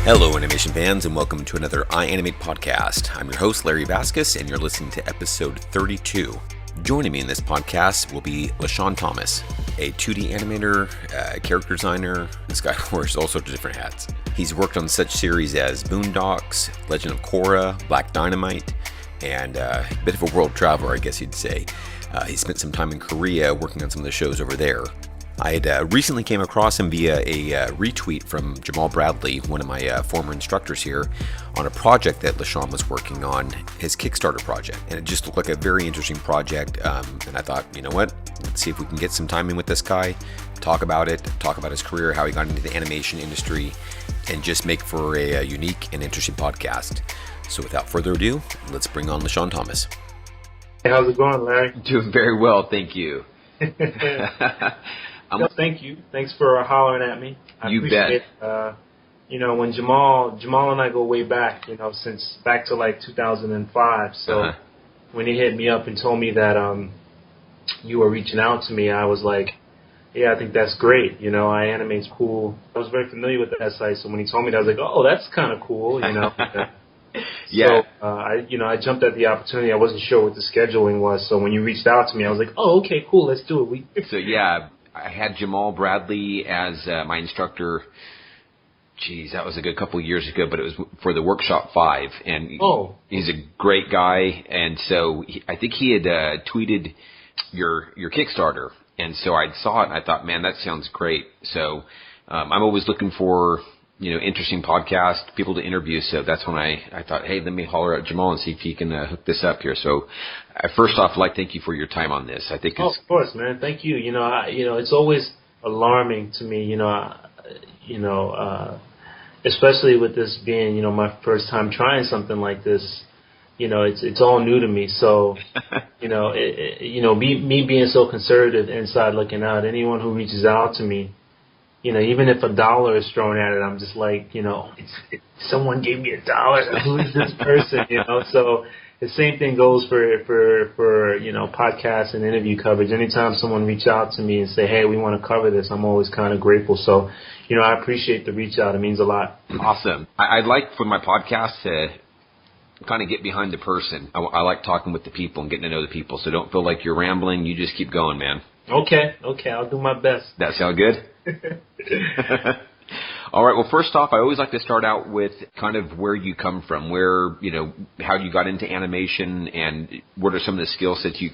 Hello, animation fans, and welcome to another iAnimate podcast. I'm your host, Larry Vasquez, and you're listening to episode 32. Joining me in this podcast will be LeSean Thomas, a 2D animator, character designer. This guy wears all sorts of different hats. He's worked on such series as Boondocks, Legend of Korra, Black Dynamite, and a bit of a world traveler, I guess you'd say. He spent some time in Korea working on some of the shows over there. I had recently came across him via a retweet from Jamal Bradley, one of my former instructors here, on a project that LeSean was working on, his Kickstarter project. And it just looked like a very interesting project. And I thought, you know what, let's see if we can get some time in with this guy, talk about it, talk about his career, how he got into the animation industry, and just make for a unique and interesting podcast. So without further ado, let's bring on LeSean Thomas. Hey, how's it going, Larry? Doing very well, thank you. Thank you. Thanks for hollering at me. You bet. When Jamal and I go way back, since back to like 2005. So when he hit me up and told me that you were reaching out to me, I was like, yeah, I think that's great. iAnimate's cool. I was very familiar with that site, so when he told me that, I was like, oh, that's kind of cool. Yeah. So, I jumped at the opportunity. I wasn't sure what the scheduling was, so when you reached out to me, I was like, oh, okay, cool, let's do it. So, yeah, I had Jamal Bradley as my instructor. Geez, that was a good couple of years ago, but it was for the Workshop 5, and he's a great guy. And so I think he had tweeted your Kickstarter, and so I saw it, and I thought, man, that sounds great. So I'm always looking for interesting podcast, people to interview. So that's when I thought, hey, let me holler at Jamal and see if he can hook this up here. So first off, I'd like to thank you for your time on this. I think of course, man. Thank you. It's always alarming to me, especially with this being, my first time trying something like this. It's all new to me. So, me being so conservative inside looking out, anyone who reaches out to me, even if $1 is thrown at it, I'm just like, someone gave me $1. Who is this person? So the same thing goes for podcasts and interview coverage. Anytime someone reaches out to me and say, hey, we want to cover this, I'm always kind of grateful. So, I appreciate the reach out. It means a lot. Awesome. I'd like for my podcast to kind of get behind the person. I like talking with the people and getting to know the people. So don't feel like you're rambling. You just keep going, man. Okay. I'll do my best. That sound good? All right. Well, first off, I always like to start out with kind of where you come from, how you got into animation, and what are some of the skill sets you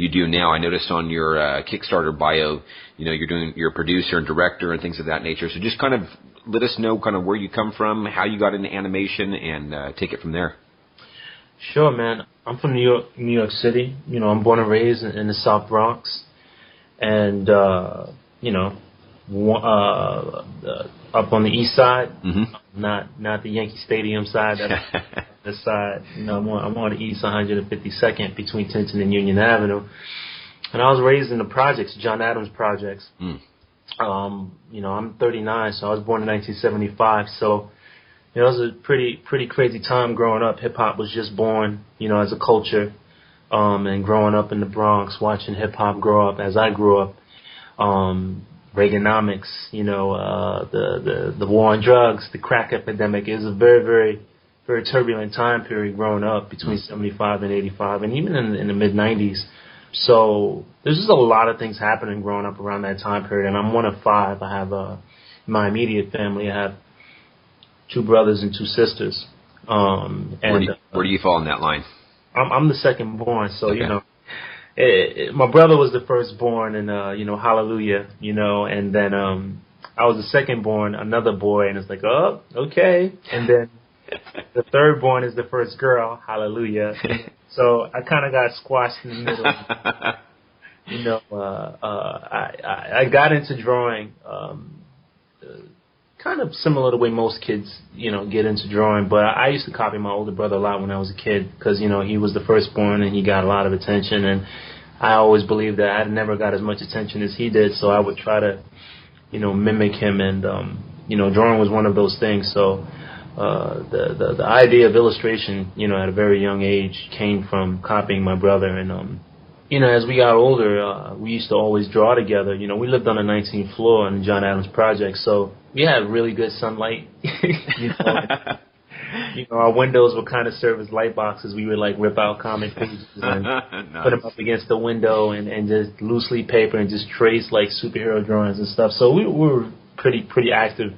do now. I noticed on your Kickstarter bio, you're a producer and director and things of that nature. So just kind of let us know kind of where you come from, how you got into animation, and take it from there. Sure, man. I'm from New York City. I'm born and raised in the South Bronx, and up on the east side, not the Yankee Stadium side. That's the side. I'm on the east 152nd between Tinton and Union Avenue, and I was raised in the projects, John Adams projects. I'm 39, so I was born in 1975. So it was a pretty crazy time growing up. Hip hop was just born, as a culture, and growing up in the Bronx, watching hip hop grow up as I grew up. Reaganomics, the war on drugs, the crack epidemic. Is a very, very, very turbulent time period growing up between 75 and 85, and even in the mid-90s. So there's just a lot of things happening growing up around that time period, and I'm one of 5. I have my immediate family. I have 2 brothers and 2 sisters. Where do you fall in that line? I'm the second born, so okay. My brother was the firstborn, and hallelujah, and then I was the secondborn, another boy, and it's like, oh, okay, and then the thirdborn is the first girl, hallelujah. So I kind of got squashed in the middle. I got into drawing, kind of similar to the way most kids, get into drawing. But I used to copy my older brother a lot when I was a kid because, he was the firstborn and he got a lot of attention. And I always believed that I never got as much attention as he did. So I would try to, mimic him. And, drawing was one of those things. So the idea of illustration, at a very young age came from copying my brother. And, as we got older, we used to always draw together. We lived on the 19th floor in the John Adams project. So we had really good sunlight. you know, our windows would kind of serve as light boxes. We would like rip out comic pages and Nice. put them up against the window and just loosely paper and just trace like superhero drawings and stuff. So we were pretty active,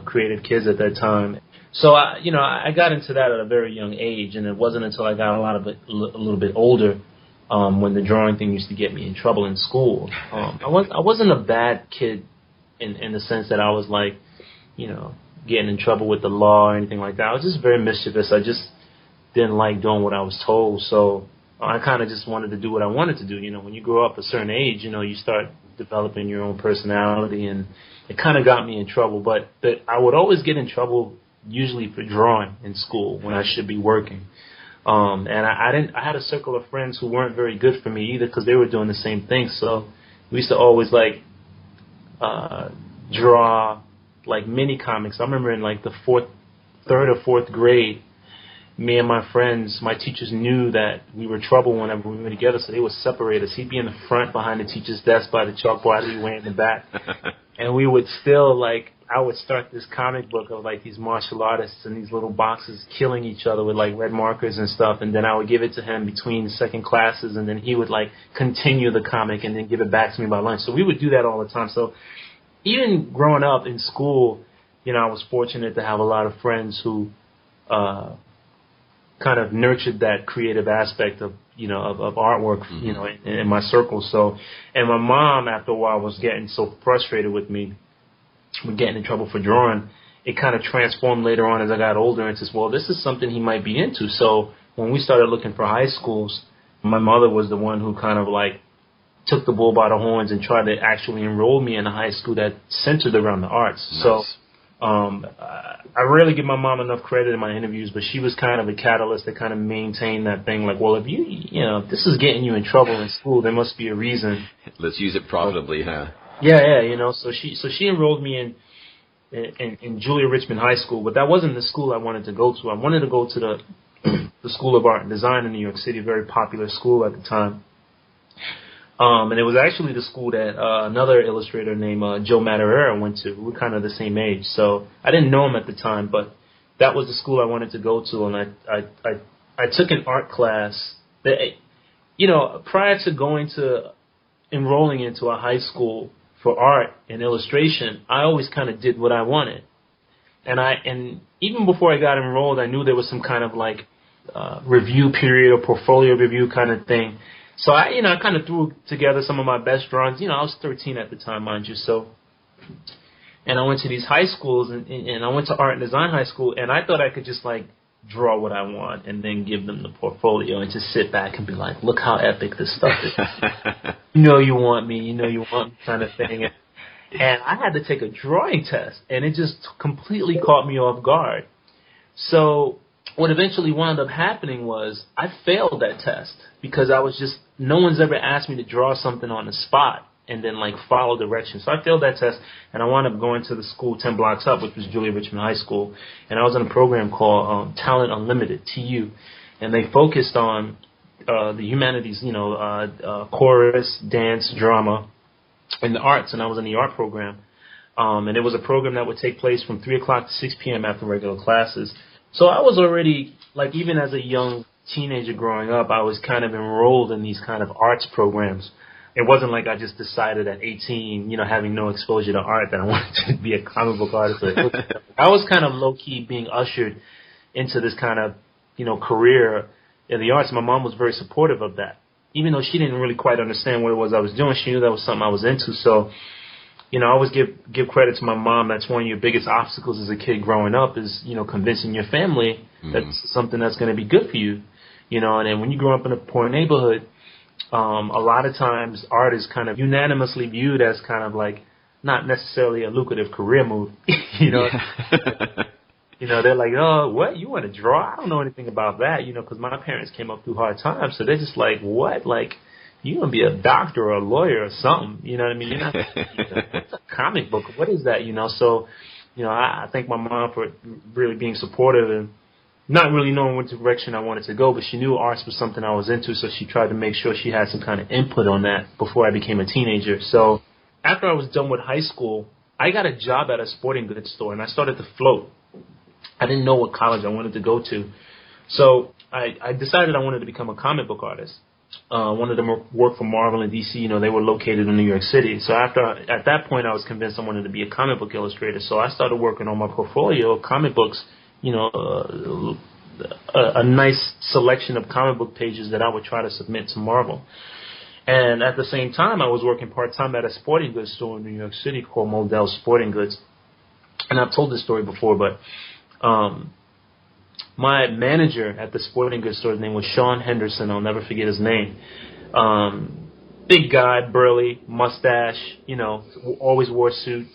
creative kids at that time. So I got into that at a very young age, and it wasn't until I got a little bit older, when the drawing thing used to get me in trouble in school. I wasn't a bad kid in the sense that I was like, getting in trouble with the law or anything like that. I was just very mischievous. I just didn't like doing what I was told. So I kind of just wanted to do what I wanted to do. When you grow up a certain age, you start developing your own personality, and it kind of got me in trouble. But I would always get in trouble usually for drawing in school when I should be working. And I had a circle of friends who weren't very good for me either, because they were doing the same thing. So we used to always draw like mini comics. I remember in like the third or fourth grade, me and my friends, my teachers knew that we were trouble whenever we were together, so they would separate us. He'd be in the front behind the teacher's desk by the chalkboard, I'd be way in the back. And we would still I would start this comic book of like these martial artists in these little boxes killing each other with like red markers and stuff, and then I would give it to him between second classes, and then he would like continue the comic and then give it back to me by lunch. So we would do that all the time. So even growing up in school, I was fortunate to have a lot of friends who kind of nurtured that creative aspect of artwork, in my circle. So, and my mom, after a while, was getting so frustrated with me, with getting in trouble for drawing. It kind of transformed later on as I got older into, well, this is something he might be into. So when we started looking for high schools, my mother was the one who kind of took the bull by the horns and tried to actually enroll me in a high school that centered around the arts. Nice. So I rarely give my mom enough credit in my interviews, but she was kind of a catalyst that kind of maintained that thing. Like, well, if this is getting you in trouble in school, there must be a reason. Let's use it profitably, huh? Yeah. So she enrolled me in Julia Richmond High School, but that wasn't the school I wanted to go to. I wanted to go to the School of Art and Design in New York City, a very popular school at the time. And it was actually the school that another illustrator named Joe Madureira went to. We were kind of the same age, so I didn't know him at the time, but that was the school I wanted to go to, and I took an art class. Prior to enrolling into a high school for art and illustration, I always kind of did what I wanted, and even before I got enrolled, I knew there was some kind of review period or portfolio review kind of thing. So I kind of threw together some of my best drawings. I was 13 at the time, mind you. So, and I went to these high schools, and I went to art and design high school, and I thought I could just draw what I want and then give them the portfolio and just sit back and be like, look how epic this stuff is. You want me, kind of thing. And I had to take a drawing test, and it just completely caught me off guard. So what eventually wound up happening was I failed that test because no one's ever asked me to draw something on the spot and then follow directions. So I failed that test, and I wound up going to the school 10 blocks up, which was Julia Richmond High School, and I was in a program called Talent Unlimited, TU, and they focused on the humanities, chorus, dance, drama, and the arts, and I was in the art program. And it was a program that would take place from 3 o'clock to 6 p.m. after regular classes. So I was already, even as a young teenager growing up, I was kind of enrolled in these kind of arts programs. It wasn't like I just decided at 18, having no exposure to art, that I wanted to be a comic book artist. I was kind of low-key being ushered into this kind of, career in the arts. My mom was very supportive of that. Even though she didn't really quite understand what it was I was doing, she knew that was something I was into. So, I always give credit to my mom. That's one of your biggest obstacles as a kid growing up is, convincing your family that this is something that's going to be good for you. And then when you grow up in a poor neighborhood, a lot of times art is kind of unanimously viewed as kind of not necessarily a lucrative career move. They're like, oh, what? You want to draw? I don't know anything about that, because my parents came up through hard times. So they're just like, what? You want to be a doctor or a lawyer or something, you know what I mean? You're not, what's a comic book? What is that, So, I thank my mom for really being supportive and not really knowing what direction I wanted to go, but she knew arts was something I was into, so she tried to make sure she had some kind of input on that before I became a teenager. So after I was done with high school, I got a job at a sporting goods store, and I started to float. I didn't know what college I wanted to go to. So I decided I wanted to become a comic book artist. Wanted to work for Marvel and DC. They were located in New York City. So at that point, I was convinced I wanted to be a comic book illustrator. So I started working on my portfolio of comic books, a nice selection of comic book pages that I would try to submit to Marvel. And at the same time, I was working part-time at a sporting goods store in New York City called Modell's Sporting Goods. And I've told this story before, but my manager at the sporting goods store, his name was Sean Henderson. I'll never forget his name. Big guy, burly, mustache, always wore a suit.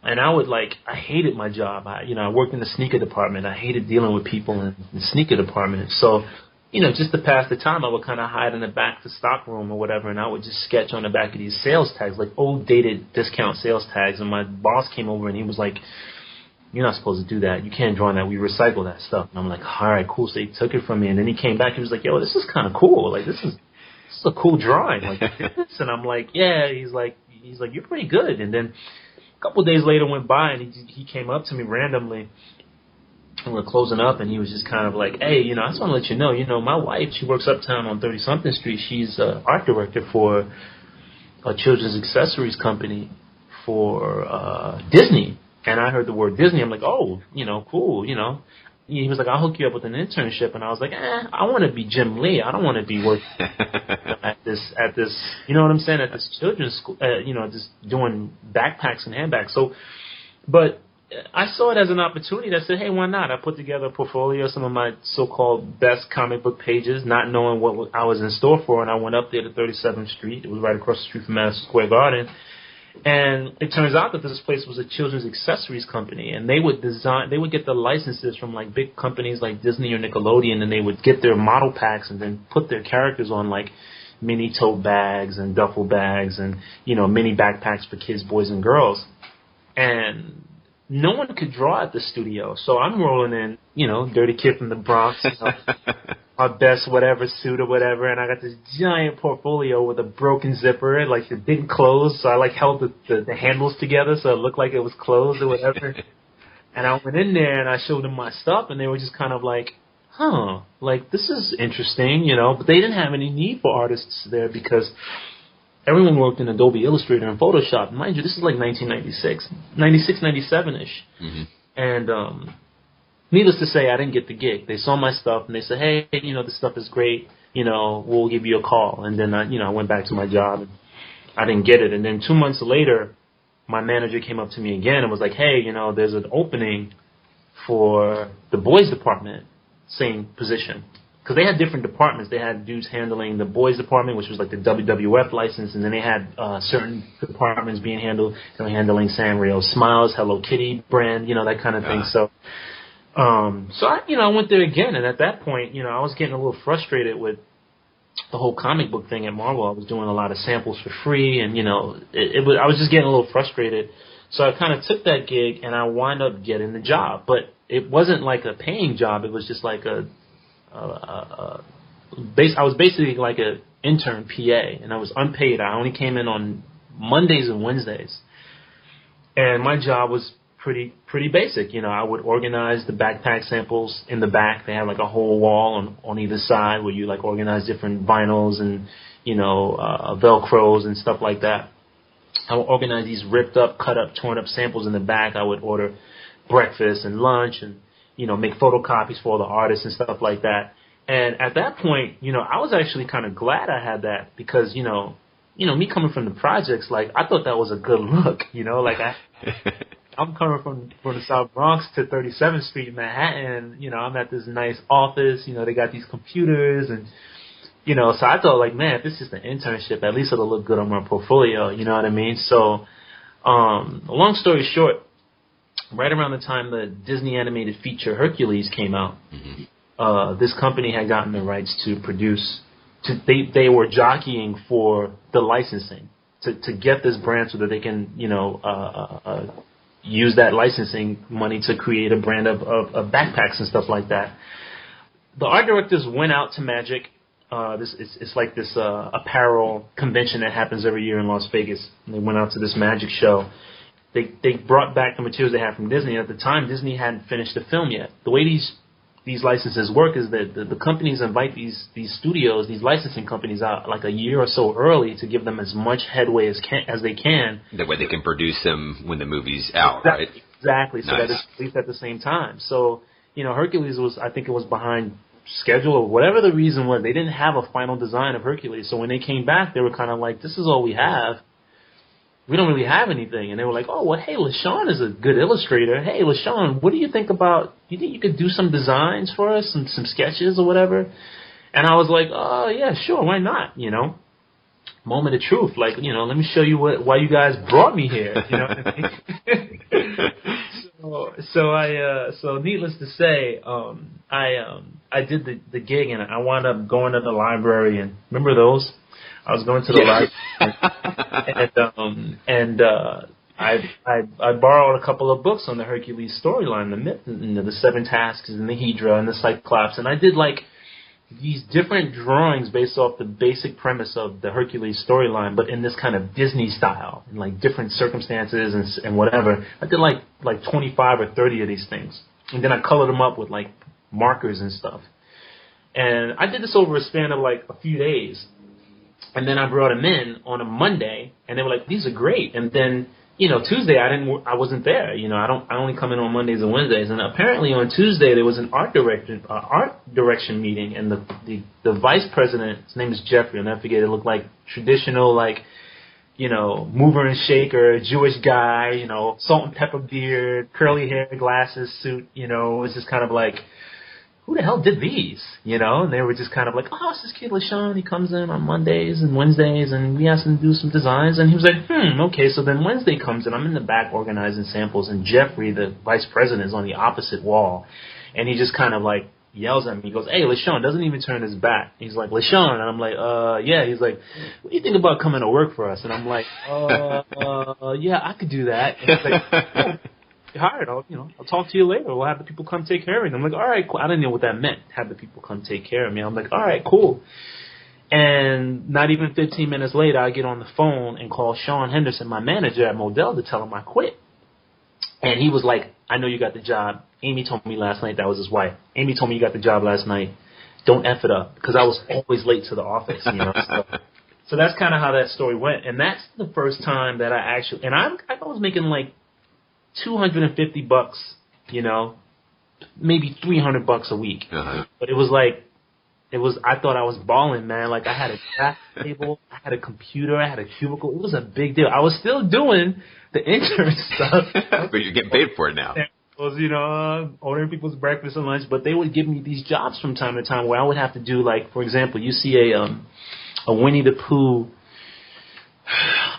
And I hated my job. I worked in the sneaker department. I hated dealing with people in the sneaker department. So, just to pass the time, I would kind of hide in the back of the stock room or whatever, and I would just sketch on the back of these sales tags, like old dated discount sales tags. And my boss came over and he was like, "You're not supposed to do that. You can't draw on that. We recycle that stuff." And I'm like, "All right, cool." So he took it from me, and then he came back. He was like, "Yo, this is kind of cool. Like, this is a cool drawing. Like this." And I'm like, "Yeah." He's like, "You're pretty good." And then a couple of days later went by, and he came up to me randomly, and we're closing up, and he was just kind of like, "Hey, I just want to let you know, my wife, she works uptown on 30-something Street. She's art director for a children's accessories company for Disney." And I heard the word Disney. I'm like, "Oh, cool, He was like, "I'll hook you up with an internship." And I was like, I want to be Jim Lee. I don't want to be working at this, you know what I'm saying, at this children's school, just doing backpacks and handbags. So, but I saw it as an opportunity. I said, hey, why not? I put together a portfolio, some of my so-called best comic book pages, not knowing what I was in store for. And I went up there to 37th Street. It was right across the street from Madison Square Garden. And it turns out that this place was a children's accessories company, and they would get the licenses from like big companies like Disney or Nickelodeon, and they would get their model packs and then put their characters on like mini tote bags and duffel bags and, mini backpacks for kids, boys and girls. And no one could draw at the studio. So I'm rolling in, dirty kid from the Bronx, our best whatever suit or whatever, and I got this giant portfolio with a broken zipper, like it didn't close, so I held the handles together so it looked like it was closed or whatever. And I went in there and I showed them my stuff, and they were just kind of like, this is interesting, but they didn't have any need for artists there because everyone worked in Adobe Illustrator and Photoshop. Mind you, this is like 1996, 97-ish. Mm-hmm. And needless to say, I didn't get the gig. They saw my stuff, and they said, hey, this stuff is great. We'll give you a call. And then, I went back to my job, and I didn't get it. And then 2 months later, my manager came up to me again and was like, hey, there's an opening for the boys department, same position. Because they had different departments. They had dudes handling the boys department, which was like the WWF license, and then they had certain departments being handled. They were handling Sanrio Smiles, Hello Kitty brand, that kind of thing. So I went there again, and at that point, I was getting a little frustrated with the whole comic book thing at Marvel. I was doing a lot of samples for free, and I was just getting a little frustrated. So I kind of took that gig, and I wound up getting the job, but it wasn't like a paying job. It was just like I was basically like an intern PA, and I was unpaid. I only came in on Mondays and Wednesdays, and my job was pretty basic. I would organize the backpack samples in the back. They had like a whole wall on either side where you like organize different vinyls and Velcros and stuff like that. I would organize these ripped up, cut up, torn up samples in the back. I would order breakfast and lunch and make photocopies for all the artists and stuff like that. And at that point, I was actually kind of glad I had that because, me coming from the projects, like, I thought that was a good look, I'm coming from the South Bronx to 37th Street in Manhattan, I'm at this nice office, they got these computers and, so I thought like, man, if this is an internship, at least it'll look good on my portfolio, you know what I mean? So, long story short, right around the time the Disney animated feature Hercules came out, mm-hmm. This company had gotten the rights to produce. They were jockeying for the licensing to get this brand so that they can, use that licensing money to create a brand of backpacks and stuff like that. The art directors went out to Magic. It's like this apparel convention that happens every year in Las Vegas. And they went out to this Magic show. they brought back the materials they had from Disney. At the time, Disney hadn't finished the film yet. The way these licenses work is that the companies invite these studios, these licensing companies out like a year or so early to give them as much headway as they can. That way they can produce them when the movie's out, right? Exactly. Nice. So that it's released at the same time. So, Hercules I think it was behind schedule or whatever the reason was. They didn't have a final design of Hercules. So when they came back, they were kind of like, this is all we have. We don't really have anything. And they were like, oh, well, hey, LeSean is a good illustrator. Hey, LeSean, what do you think about, do you think you could do some designs for us, some sketches or whatever? And I was like, oh, yeah, sure, why not, Moment of truth. Like, let me show you why you guys brought me here, you know what I mean? So needless to say, I did the gig, and I wound up going to the library, and remember those? I was going to the library, and I borrowed a couple of books on the Hercules storyline, the myth, the Seven Tasks, and the Hydra, and the Cyclops, and I did like these different drawings based off the basic premise of the Hercules storyline, but in this kind of Disney style, in like different circumstances and whatever. I did like 25 or 30 of these things, and then I colored them up with like markers and stuff. And I did this over a span of like a few days. And then I brought them in on a Monday, and they were like, "These are great." And then, Tuesday I wasn't there. I only come in on Mondays and Wednesdays. And apparently on Tuesday there was an art direction meeting, and the vice president, his name is Jeffrey. I'll never forget. It looked like traditional, like, mover and shaker, Jewish guy, salt and pepper beard, curly hair, glasses, suit. It was just kind of like, who the hell did these? And they were just kind of like, oh, it's this kid LeSean. He comes in on Mondays and Wednesdays, and we asked him to do some designs. And he was like, okay. So then Wednesday comes, and I'm in the back organizing samples, and Jeffrey, the vice president, is on the opposite wall. And he just kind of like yells at me. He goes, hey, LeSean, doesn't even turn his back. He's like, LeSean. And I'm like, yeah. He's like, what do you think about coming to work for us? And I'm like, yeah, I could do that. And he's like, yeah. Hired. I'll talk to you later. We'll have the people come take care of me. I'm like, all right, cool. I didn't know what that meant. Have the people come take care of me. I'm like, all right, cool. And not even 15 minutes later, I get on the phone and call Sean Henderson, my manager at Modell, to tell him I quit. And he was like, I know you got the job. Amy told me last night, that was his wife. Amy told me you got the job last night. Don't F it up. Because I was always late to the office, So that's kind of how that story went. And that's the first time that I actually, and I was making like $250, maybe $300 a week. Uh-huh. But it was like, I thought I was balling, man. Like, I had a glass table, I had a computer, I had a cubicle. It was a big deal. I was still doing the intern stuff. But you're getting paid for it now. I was, ordering people's breakfast and lunch, but they would give me these jobs from time to time where I would have to do, like, for example, you see a Winnie the Pooh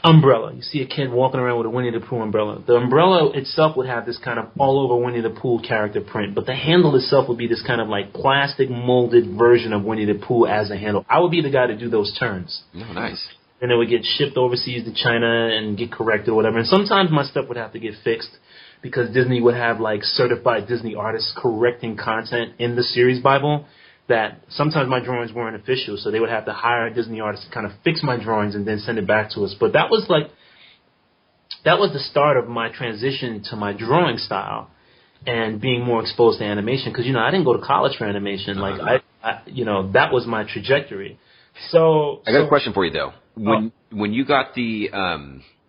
umbrella. You see a kid walking around with a Winnie the Pooh umbrella. The umbrella itself would have this kind of all over Winnie the Pooh character print, but the handle itself would be this kind of like plastic molded version of Winnie the Pooh as a handle. I would be the guy to do those turns. Oh, nice. And it would get shipped overseas to China and get corrected or whatever. And sometimes my stuff would have to get fixed because Disney would have like certified Disney artists correcting content in the series Bible. That sometimes my drawings weren't official, so they would have to hire a Disney artist to kind of fix my drawings and then send it back to us. But that was the start of my transition to my drawing style and being more exposed to animation. Because, I didn't go to college for animation. Like, that was my trajectory. So I got a question for you, though. When you got the,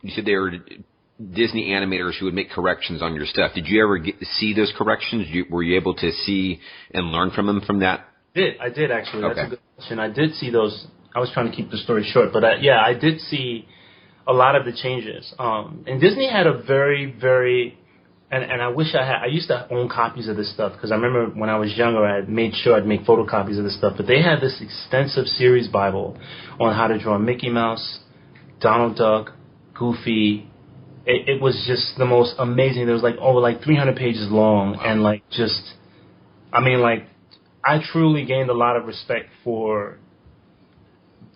you said they were Disney animators who would make corrections on your stuff. Did you ever get to see those corrections? Were you able to see and learn from them from that? I did actually. Okay. That's a good question. I did see those. I was trying to keep the story short, but I did see a lot of the changes. And Disney had a very, very, and I wish I used to own copies of this stuff because I remember when I was younger, I had made sure I'd make photocopies of this stuff. But they had this extensive series Bible on how to draw Mickey Mouse, Donald Duck, Goofy. It was just the most amazing. There was like over like 300 pages long, and like just, I truly gained a lot of respect for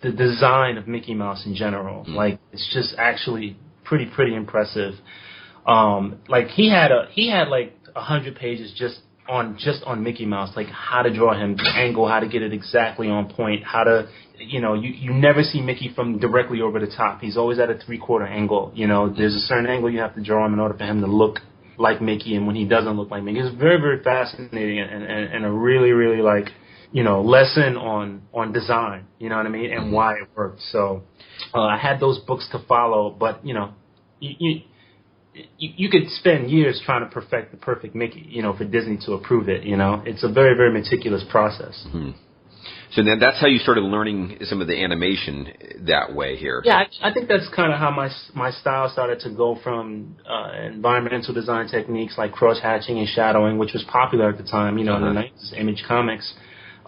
the design of Mickey Mouse in general. Mm-hmm. Like, it's just actually pretty impressive. Like he had like 100 pages just on Mickey Mouse, like how to draw him, the angle, how to get it exactly on point, how to, you never see Mickey from directly over the top. He's always at a 3/4 angle. There's a certain angle you have to draw him in order for him to look like Mickey, and when he doesn't look like Mickey. It's very, very fascinating and a really, really lesson on design, you know what I mean, and why it worked. So I had those books to follow, but, you could spend years trying to perfect the perfect Mickey, for Disney to approve it, It's a very, very meticulous process. Mm-hmm. So then that's how you started learning some of the animation that way here. Yeah, I think that's kind of how my style started to go from environmental design techniques like cross-hatching and shadowing, which was popular at the time, in the 90s, Image Comics,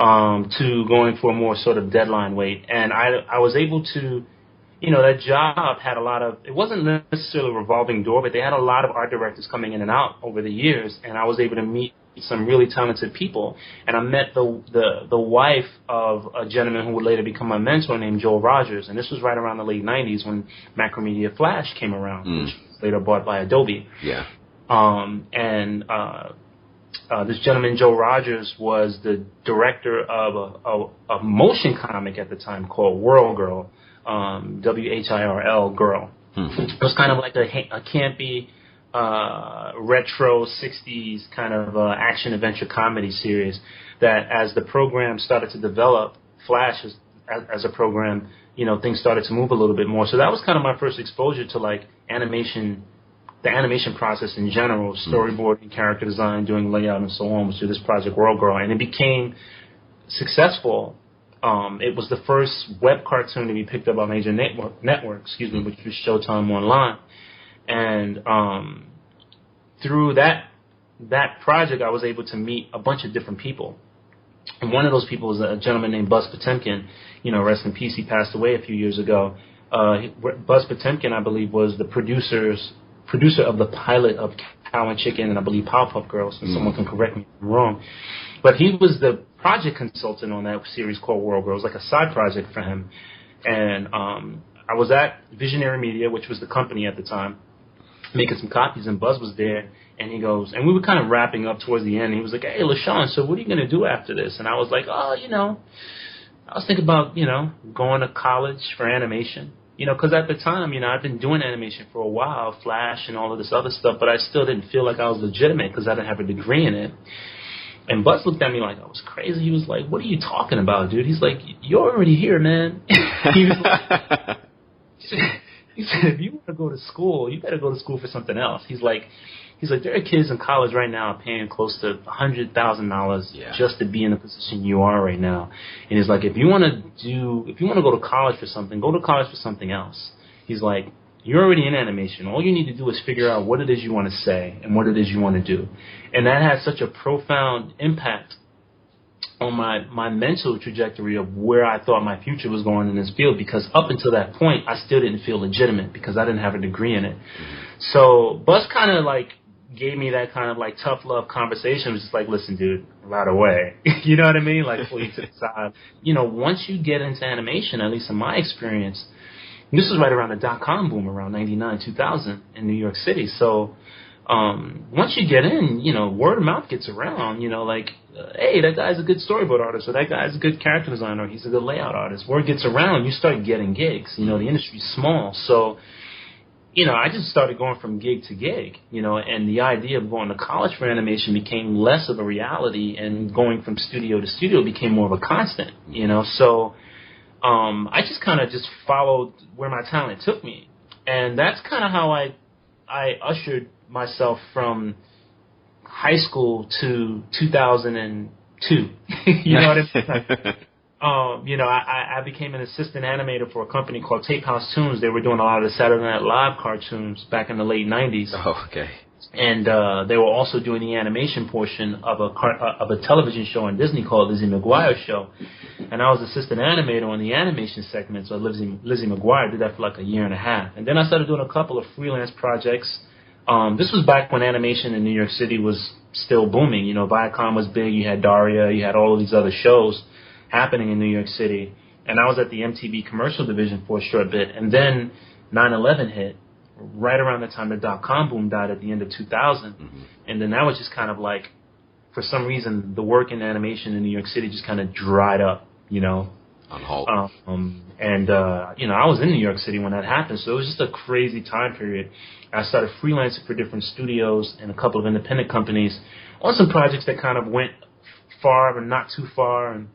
to going for a more sort of deadline weight. And I was able to, that job had a lot of, it wasn't necessarily a revolving door, but they had a lot of art directors coming in and out over the years, and I was able to meet some really talented people. And I met the wife of a gentleman who would later become my mentor named Joel Rogers, and this was right around the late 90s when Macromedia Flash came around, which was later bought by Adobe. Yeah. This gentleman, Joe Rogers, was the director of a motion comic at the time called Whirl Girl, WHIRL Girl. It was kind of like a campy, retro 60s kind of action adventure comedy series that as the program started to develop, Flash as a program, things started to move a little bit more. So that was kind of my first exposure to like animation, the animation process in general, storyboarding, character design, doing layout, and so on, was through this project World Girl. And it became successful. It was the first web cartoon to be picked up by major network, which was Showtime Online. And through that project, I was able to meet a bunch of different people. And one of those people was a gentleman named Buzz Potamkin. Rest in peace, he passed away a few years ago. Buzz Potamkin, I believe, was the producer of the pilot of Cow and Chicken and I believe Powerpuff Girls, and someone can correct me if I'm wrong. But he was the project consultant on that series called World Girls, like a side project for him. And I was at Visionary Media, which was the company at the time, making some copies, and Buzz was there, and he goes, and we were kind of wrapping up towards the end, he was like, "Hey, LeSean, so what are you going to do after this?" And I was like, I was thinking about, going to college for animation. Because at the time, I'd been doing animation for a while, Flash and all of this other stuff, but I still didn't feel like I was legitimate because I didn't have a degree in it. And Buzz looked at me like I was crazy. He was like, "What are you talking about, dude?" He's like, "You're already here, man." He said, "If you want to go to school, you better go to school for something else." He's like, "There are kids in college right now paying close to $100,000 just to be in the position you are right now." And he's like, if you want to go to college for something, go to college for something else. He's like, "You're already in animation. All you need to do is figure out what it is you want to say and what it is you want to do." And that had such a profound impact on my mental trajectory of where I thought my future was going in this field, because up until that point, I still didn't feel legitimate because I didn't have a degree in it. So Buzz kind of like gave me that kind of like tough love conversation. It was just like, "Listen, dude, right away." You know what I mean? Like, pull you to the side. Once you get into animation, at least in my experience, this was right around the .com boom, around 99, 2000 in New York City. So once you get in, word of mouth gets around, hey, that guy's a good storyboard artist, or that guy's a good character designer, or he's a good layout artist. Word gets around, you start getting gigs. The industry's small. So, I just started going from gig to gig, and the idea of going to college for animation became less of a reality, and going from studio to studio became more of a constant, So I just kind of just followed where my talent took me. And that's kind of how I ushered myself from high school to 2002. You know what I mean? I became an assistant animator for a company called Tape House Tunes. They were doing a lot of the Saturday Night Live cartoons back in the late 90s. Oh, okay. And they were also doing the animation portion of a television show on Disney called Lizzie McGuire Show. And I was assistant animator on the animation segment, so Lizzie McGuire did that for like a year and a half. And then I started doing a couple of freelance projects. This was back when animation in New York City was still booming. Viacom was big. You had Daria. You had all of these other shows happening in New York City. And I was at the MTV commercial division for a short bit. And then 9/11 hit right around the time the .com boom died at the end of 2000. And then that was just kind of like for some reason, the work in animation in New York City just kind of dried up, you know. On hold. I was in New York City when that happened, so it was just a crazy time period. I started freelancing for different studios and a couple of independent companies on some projects that kind of went far but not too far, and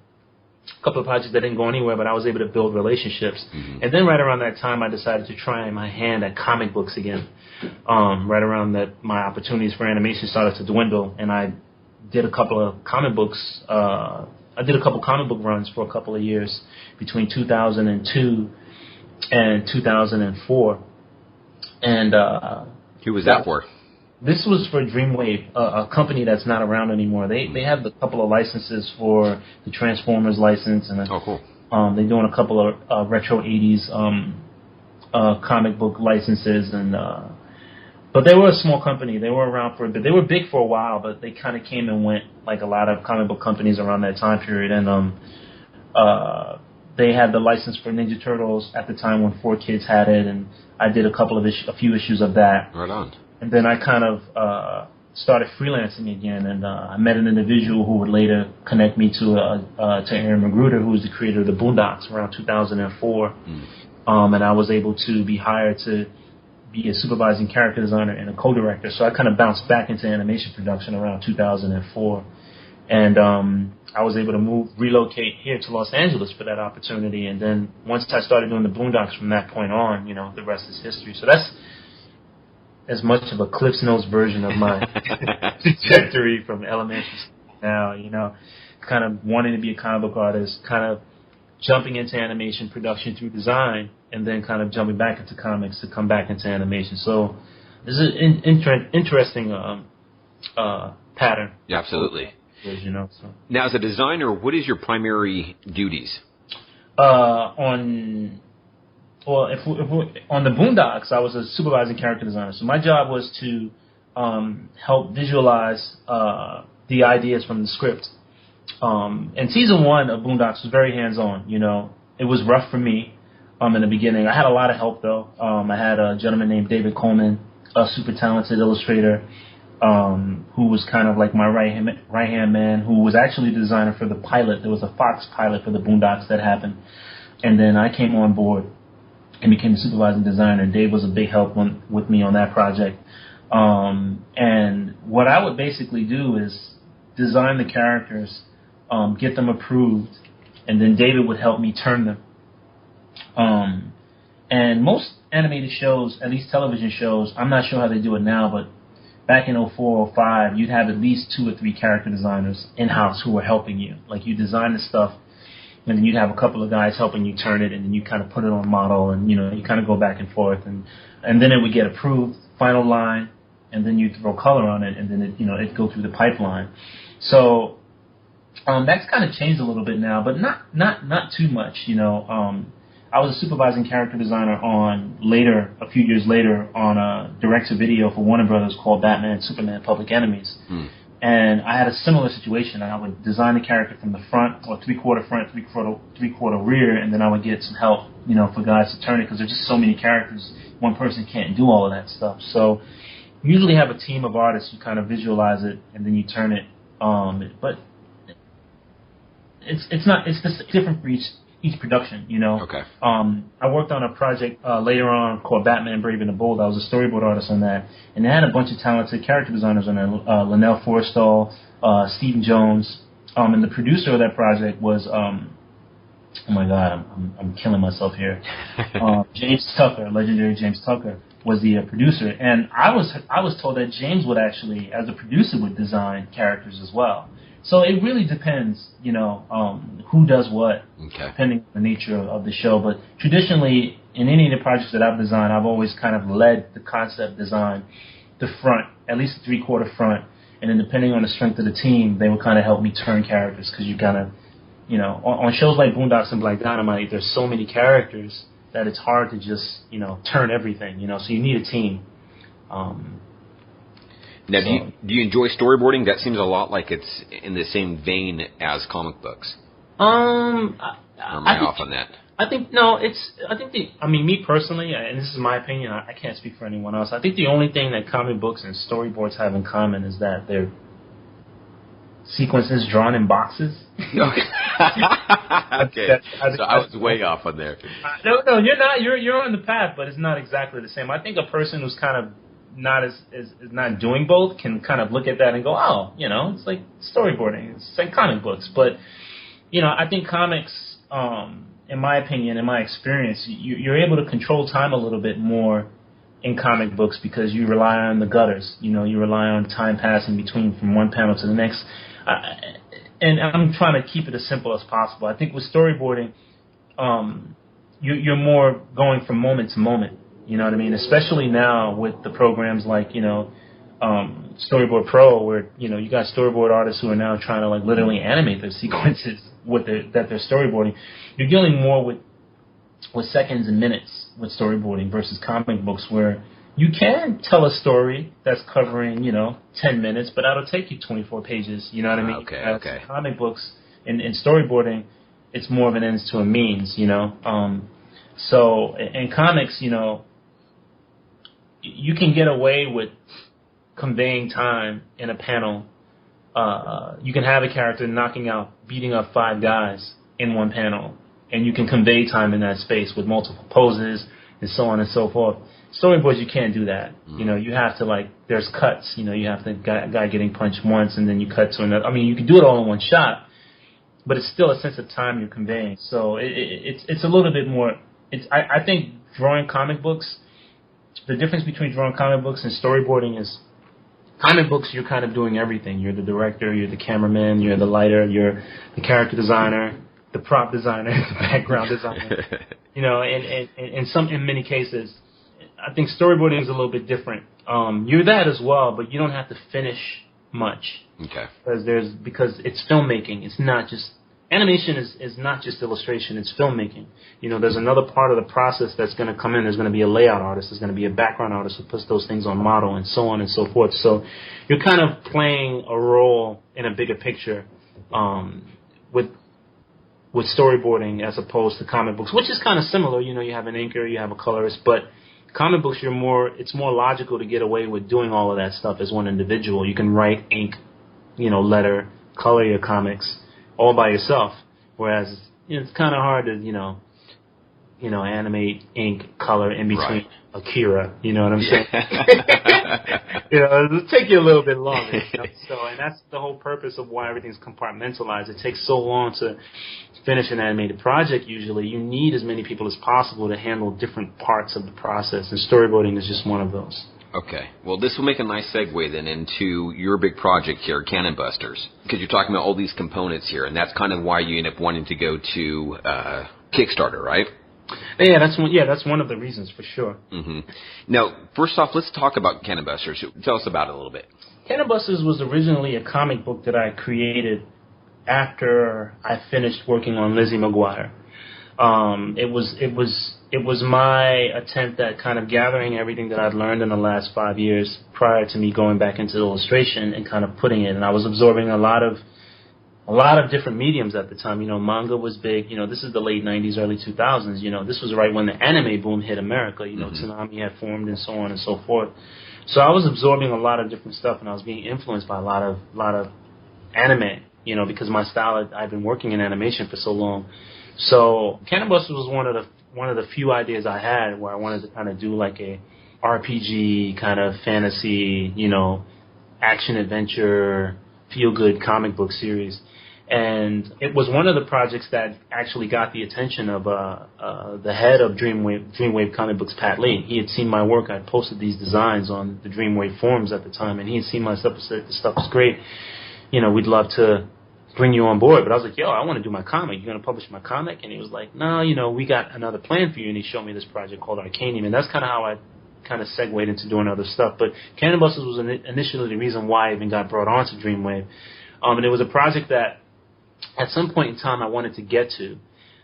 a couple of projects that didn't go anywhere, but I was able to build relationships. Mm-hmm. And then right around that time, I decided to try my hand at comic books again. Right around that, my opportunities for animation started to dwindle, and I did a couple of comic books. I did a couple comic book runs for a couple of years between 2002 and 2004. And who was that for? This was for Dreamwave, a company that's not around anymore. They have a couple of licenses for the Transformers license, and cool. They're doing a couple of retro 80s comic book licenses, and but they were a small company. They were around for a bit. They were big for a while, but they kind of came and went like a lot of comic book companies around that time period. And they had the license for Ninja Turtles at the time when 4Kids had it, and I did a few issues of that. Right on. And then I kind of started freelancing again, and I met an individual who would later connect me to Aaron Magruder, who was the creator of the Boondocks around 2004. And I was able to be hired to be a supervising character designer and a co-director. So I kind of bounced back into animation production around 2004. And I was able to relocate here to Los Angeles for that opportunity. And then once I started doing the Boondocks from that point on, the rest is history. So that's as much of a Cliff's Notes version of my trajectory from elementary school now, kind of wanting to be a comic book artist, kind of jumping into animation production through design, and then kind of jumping back into comics to come back into animation. So this is an interesting pattern. Yeah, absolutely. So. Now, as a designer, what is your primary duties? On the Boondocks, I was a supervising character designer. So my job was to help visualize the ideas from the script. And season 1 of Boondocks was very hands-on. It was rough for me in the beginning. I had a lot of help, though. I had a gentleman named David Coleman, a super talented illustrator, who was kind of like my right-hand man, who was actually the designer for the pilot. There was a Fox pilot for the Boondocks that happened. And then I came on board and became the supervising designer. Dave was a big help with me on that project. And what I would basically do is design the characters, get them approved, and then David would help me turn them. And most animated shows, at least television shows, I'm not sure how they do it now, but back in 2004, 2005, you'd have at least 2 or 3 character designers in-house who were helping you. Like, you design the stuff, and then you'd have a couple of guys helping you turn it, and then you kind of put it on model, and, you kind of go back and forth, and then it would get approved, final line, and then you'd throw color on it, and then it'd go through the pipeline. So that's kind of changed a little bit now, but not too much, I was a supervising character designer a few years later, on a direct-to-video for Warner Brothers called Batman, Superman, Public Enemies. And I had a similar situation. I would design the character from the front, or three-quarter front, three-quarter rear, and then I would get some help, for guys to turn it, because there's just so many characters. One person can't do all of that stuff. So you usually have a team of artists who kind of visualize it, and then you turn it. But it's different for each production, Okay. I worked on a project later on called Batman Brave and the Bold. I was a storyboard artist on that, and they had a bunch of talented character designers on there. Linnell Forstall, Stephen Jones, and the producer of that project was oh my God, I'm killing myself here. James Tucker, legendary James Tucker, was the producer, and I was told that James would actually, as a producer, would design characters as well. So it really depends, who does what, depending on the nature of the show. But traditionally, in any of the projects that I've designed, I've always kind of led the concept design, the front, at least the three-quarter front, and then depending on the strength of the team, they would kind of help me turn characters, because you kind of, on shows like Boondocks and like Dynamite, there's so many characters that it's hard to just, turn everything, so you need a team. Now, do you enjoy storyboarding? That seems a lot like it's in the same vein as comic books. Or am I off on that? Me personally, and this is my opinion, I can't speak for anyone else. I think the only thing that comic books and storyboards have in common is that sequences drawn in boxes. Okay. So I was way off on there. No, you're not. You're on the path, but it's not exactly the same. I think a person who's kind of not is not doing both can kind of look at that and go, oh, it's like storyboarding, it's like comic books. But I think comics, in my opinion, in my experience, you're able to control time a little bit more in comic books because you rely on the gutters. You rely on time passing between from one panel to the next. And I'm trying to keep it as simple as possible. I think with storyboarding, you're more going from moment to moment. You know what I mean? Especially now with the programs like, Storyboard Pro, where, you got storyboard artists who are now trying to, like, literally animate their sequences that they're storyboarding. You're dealing more with seconds and minutes with storyboarding versus comic books, where you can tell a story that's covering, 10 minutes, but that'll take you 24 pages. You know what I mean? Okay. Comic books in storyboarding, it's more of an ends to a means, So in comics, you can get away with conveying time in a panel. You can have a character beating up 5 guys in one panel, and you can convey time in that space with multiple poses and so on and so forth. Storyboards, you can't do that. You have to, there's cuts. You have the guy getting punched once, and then you cut to another. I mean, you can do it all in one shot, but it's still a sense of time you're conveying. So it's a little bit more. I think drawing comic books, the difference between drawing comic books and storyboarding is comic books, you're kind of doing everything. You're the director, you're the cameraman, you're the lighter, you're the character designer, the prop designer, the background designer. In many cases, I think storyboarding is a little bit different. You're that as well, but you don't have to finish much. Okay. Because it's filmmaking. It's not just animation is not just illustration. It's filmmaking. There's another part of the process that's going to come in. There's going to be a layout artist. There's going to be a background artist who puts those things on model, and so on and so forth. So you're kind of playing a role in a bigger picture with storyboarding as opposed to comic books, which is kind of similar. You have an inker, you have a colorist, but comic books, it's more logical to get away with doing all of that stuff as one individual. You can write, ink, letter, color your comics all by yourself, whereas it's kind of hard to animate, ink, color in between Akira. You know what I'm saying? It'll take you a little bit longer. And that's the whole purpose of why everything's compartmentalized. It takes so long to finish an animated project. Usually, you need as many people as possible to handle different parts of the process, and storyboarding is just one of those. Okay. Well, this will make a nice segue then into your big project here, Cannon Busters, because you're talking about all these components here, and that's kind of why you end up wanting to go to Kickstarter, right? Yeah, that's one of the reasons for sure. Mm-hmm. Now, first off, let's talk about Cannon Busters. Tell us about it a little bit. Cannon Busters was originally a comic book that I created after I finished working on Lizzie McGuire. It was my attempt at kind of gathering everything that I'd learned in the last 5 years prior to me going back into illustration and kind of putting it. And I was absorbing a lot of different mediums at the time. Manga was big. This is the late 90s, early 2000s. This was right when the anime boom hit America. Tsunami had formed and so on and so forth. So I was absorbing a lot of different stuff, and I was being influenced by a lot of anime, because my style, I've been working in animation for so long. So Cannon Busters was one of the few ideas I had where I wanted to kind of do like a RPG kind of fantasy, action adventure, feel good comic book series. And it was one of the projects that actually got the attention of the head of Dreamwave Comic Books, Pat Lee. He had seen my work. I posted these designs on the Dreamwave forums at the time, and he had seen my stuff and said, "This stuff is great. We'd love to bring you on board." But I was like, "Yo, I want to do my comic. You're going to publish my comic?" And he was like, "No, we got another plan for you." And he showed me this project called Arcanium, and that's kind of how I kind of segued into doing other stuff. But Cannon Busters was initially the reason why I even got brought on to Dreamwave. And it was a project that at some point in time I wanted to get to.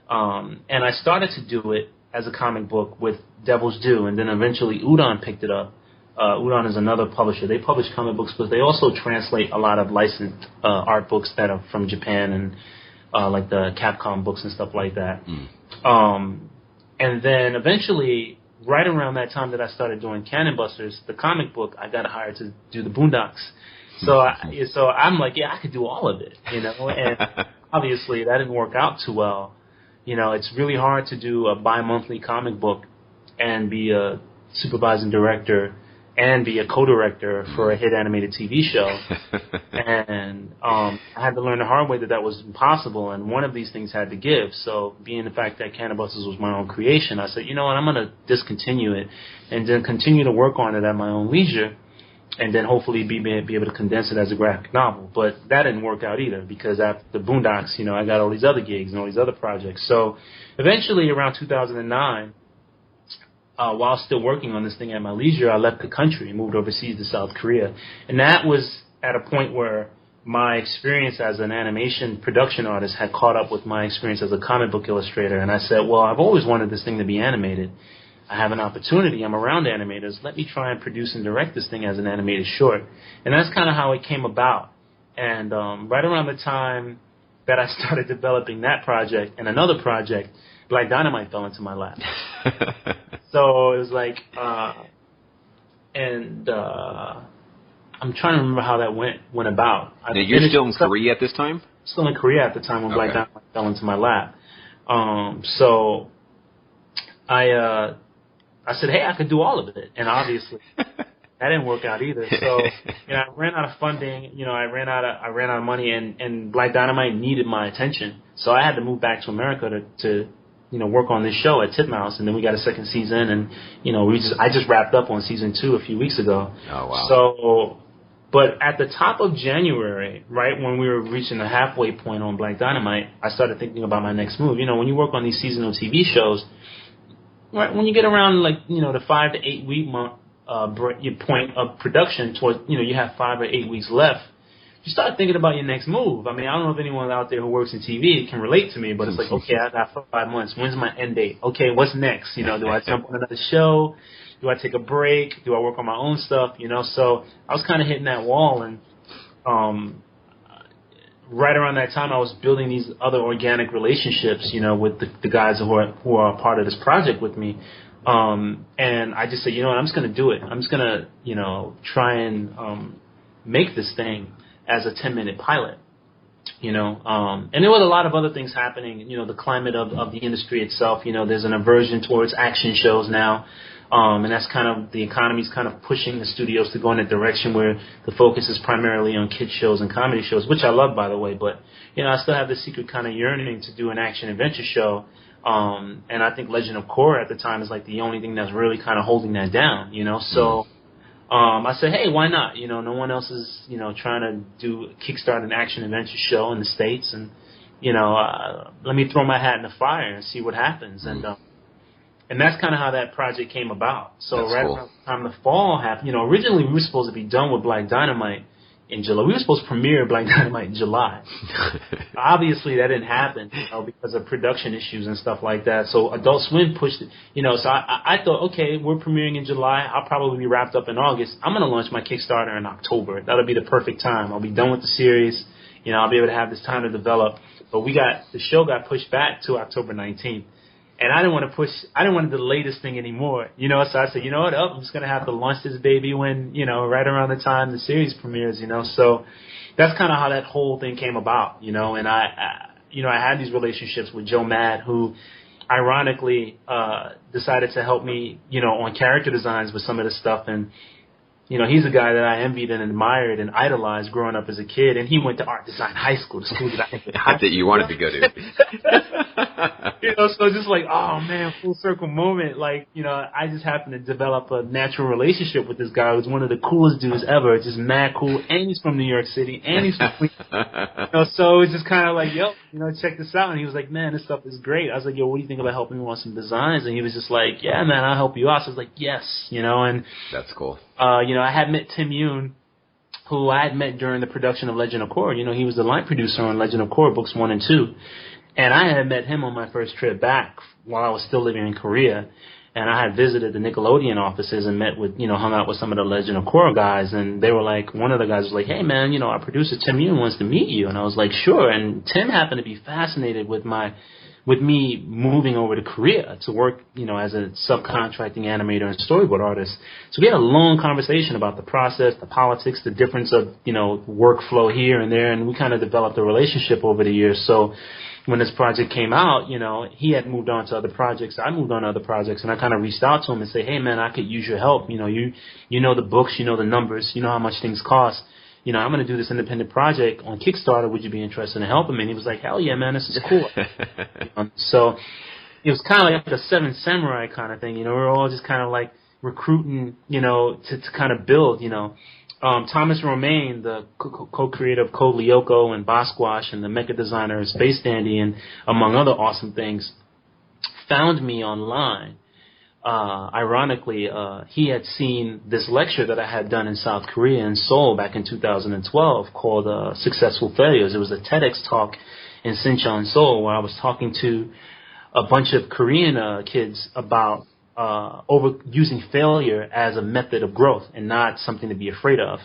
And I started to do it as a comic book with Devil's Due, and then eventually Udon picked it up. Udon is another publisher. They publish comic books, but they also translate a lot of licensed art books that are from Japan and like the Capcom books and stuff like that. And then eventually, right around that time that I started doing Cannon Busters, the comic book, I got hired to do the Boondocks. So I'm like, yeah, I could do all of it, and obviously that didn't work out too well. It's really hard to do a bi-monthly comic book and be a supervising director and be a co-director for a hit animated TV show. And I had to learn the hard way that was impossible, and one of these things had to give. So being the fact that Cannabusters was my own creation, I said, you know what, I'm going to discontinue it and then continue to work on it at my own leisure, and then hopefully be able to condense it as a graphic novel. But that didn't work out either, because after the Boondocks, I got all these other gigs and all these other projects. So eventually around 2009, while still working on this thing at my leisure, I left the country and moved overseas to South Korea. And that was at a point where my experience as an animation production artist had caught up with my experience as a comic book illustrator. And I said, well, I've always wanted this thing to be animated. I have an opportunity. I'm around animators. Let me try and produce and direct this thing as an animated short. And that's kind of how it came about. And right around the time that I started developing that project and another project, Black Dynamite fell into my lap. So it was like, I'm trying to remember how that went about. Now, you're still in Korea at this time? Still in Korea at the time when Black Dynamite fell into my lap. So I said, hey, I could do all of it. And obviously that didn't work out either. So, I ran out of funding, I ran out of money, and Black Dynamite needed my attention. So I had to move back to America to work on this show at Titmouse, and then we got a second season, and I just wrapped up on season 2 a few weeks ago. Oh wow! So, but at the top of January, right when we were reaching the halfway point on Black Dynamite, I started thinking about my next move. When you work on these seasonal TV shows, right when you get around the 5 to 8 week point of production, towards you have 5 or 8 weeks left. You start thinking about your next move. I mean, I don't know if anyone out there who works in TV can relate to me, but it's like, okay, I got 5 months. When's my end date? Okay, what's next? Do I jump on another show? Do I take a break? Do I work on my own stuff? So I was kind of hitting that wall, and right around that time, I was building these other organic relationships, with the guys who are a part of this project with me. And I just said, you know what, I'm just going to do it. I'm just going to, try and make this thing as a 10-minute pilot, and there was a lot of other things happening, the climate of the industry itself, there's an aversion towards action shows now, and that's kind of, the economy's kind of pushing the studios to go in a direction where the focus is primarily on kid shows and comedy shows, which I love, by the way, but, I still have this secret kind of yearning to do an action adventure show, and I think Legend of Korra at the time is like the only thing that's really kind of holding that down, so... I said, hey, why not? No one else is, trying to do a Kickstarter an action adventure show in the States, and, let me throw my hat in the fire and see what happens. And that's kind of how that project came about. So that's right cool. around the time the fall happened, originally we were supposed to be done with Black Dynamite in July. We were supposed to premiere Black Dynamite in July. Obviously, that didn't happen, because of production issues and stuff like that. So Adult Swim pushed it, So I thought, okay, we're premiering in July. I'll probably be wrapped up in August. I'm going to launch my Kickstarter in October. That'll be the perfect time. I'll be done with the series. I'll be able to have this time to develop. But the show got pushed back to October 19th. And I didn't want to delay this thing anymore, so I said, you know what, I'm just going to have to launch this baby when, right around the time the series premieres, so that's kind of how that whole thing came about, and I had these relationships with Joe Mad, who ironically decided to help me, on character designs with some of this stuff, and he's a guy that I envied and admired and idolized growing up as a kid, and he went to art design high school, the school that that you wanted to go to. So just like, oh man, full circle moment. Like, I just happened to develop a natural relationship with this guy who's one of the coolest dudes ever, just mad cool, and he's from New York City, and he's from Queens. So it's just kind of like, yo, check this out. And he was like, man, this stuff is great. I was like, yo, what do you think about helping me on some designs? And he was just like, yeah, man, I'll help you out. So I was like, yes, and that's cool. I had met Tim Yoon, who I had met during the production of Legend of Korra. He was the line producer on Legend of Korra books 1 and 2. And I had met him on my first trip back while I was still living in Korea. And I had visited the Nickelodeon offices and met with, hung out with some of the Legend of Korra guys. And they were like, one of the guys was like, hey man, our producer Tim Yoon wants to meet you. And I was like, sure. And Tim happened to be fascinated with my with me moving over to Korea to work, as a subcontracting animator and storyboard artist. So we had a long conversation about the process, the politics, the difference of, workflow here and there, and we kind of developed a relationship over the years. So when this project came out, he had moved on to other projects, I moved on to other projects, and I kind of reached out to him and said, hey, man, I could use your help. You know the books, you know the numbers, you know how much things cost. I'm going to do this independent project on Kickstarter. Would you be interested in helping me? And he was like, hell yeah, man, this is cool. So it was kind of like a Seven Samurai kind of thing. We were all just kind of like recruiting, to kind of build, Thomas Romaine, the co-creator of Code Lyoko and Bosquash and the mecha designer Space Dandy and among other awesome things, found me online. Ironically, he had seen this lecture that I had done in South Korea in Seoul back in 2012 called Successful Failures. It was a TEDx talk in Sinchon, Seoul, where I was talking to a bunch of Korean kids about using failure as a method of growth and not something to be afraid of.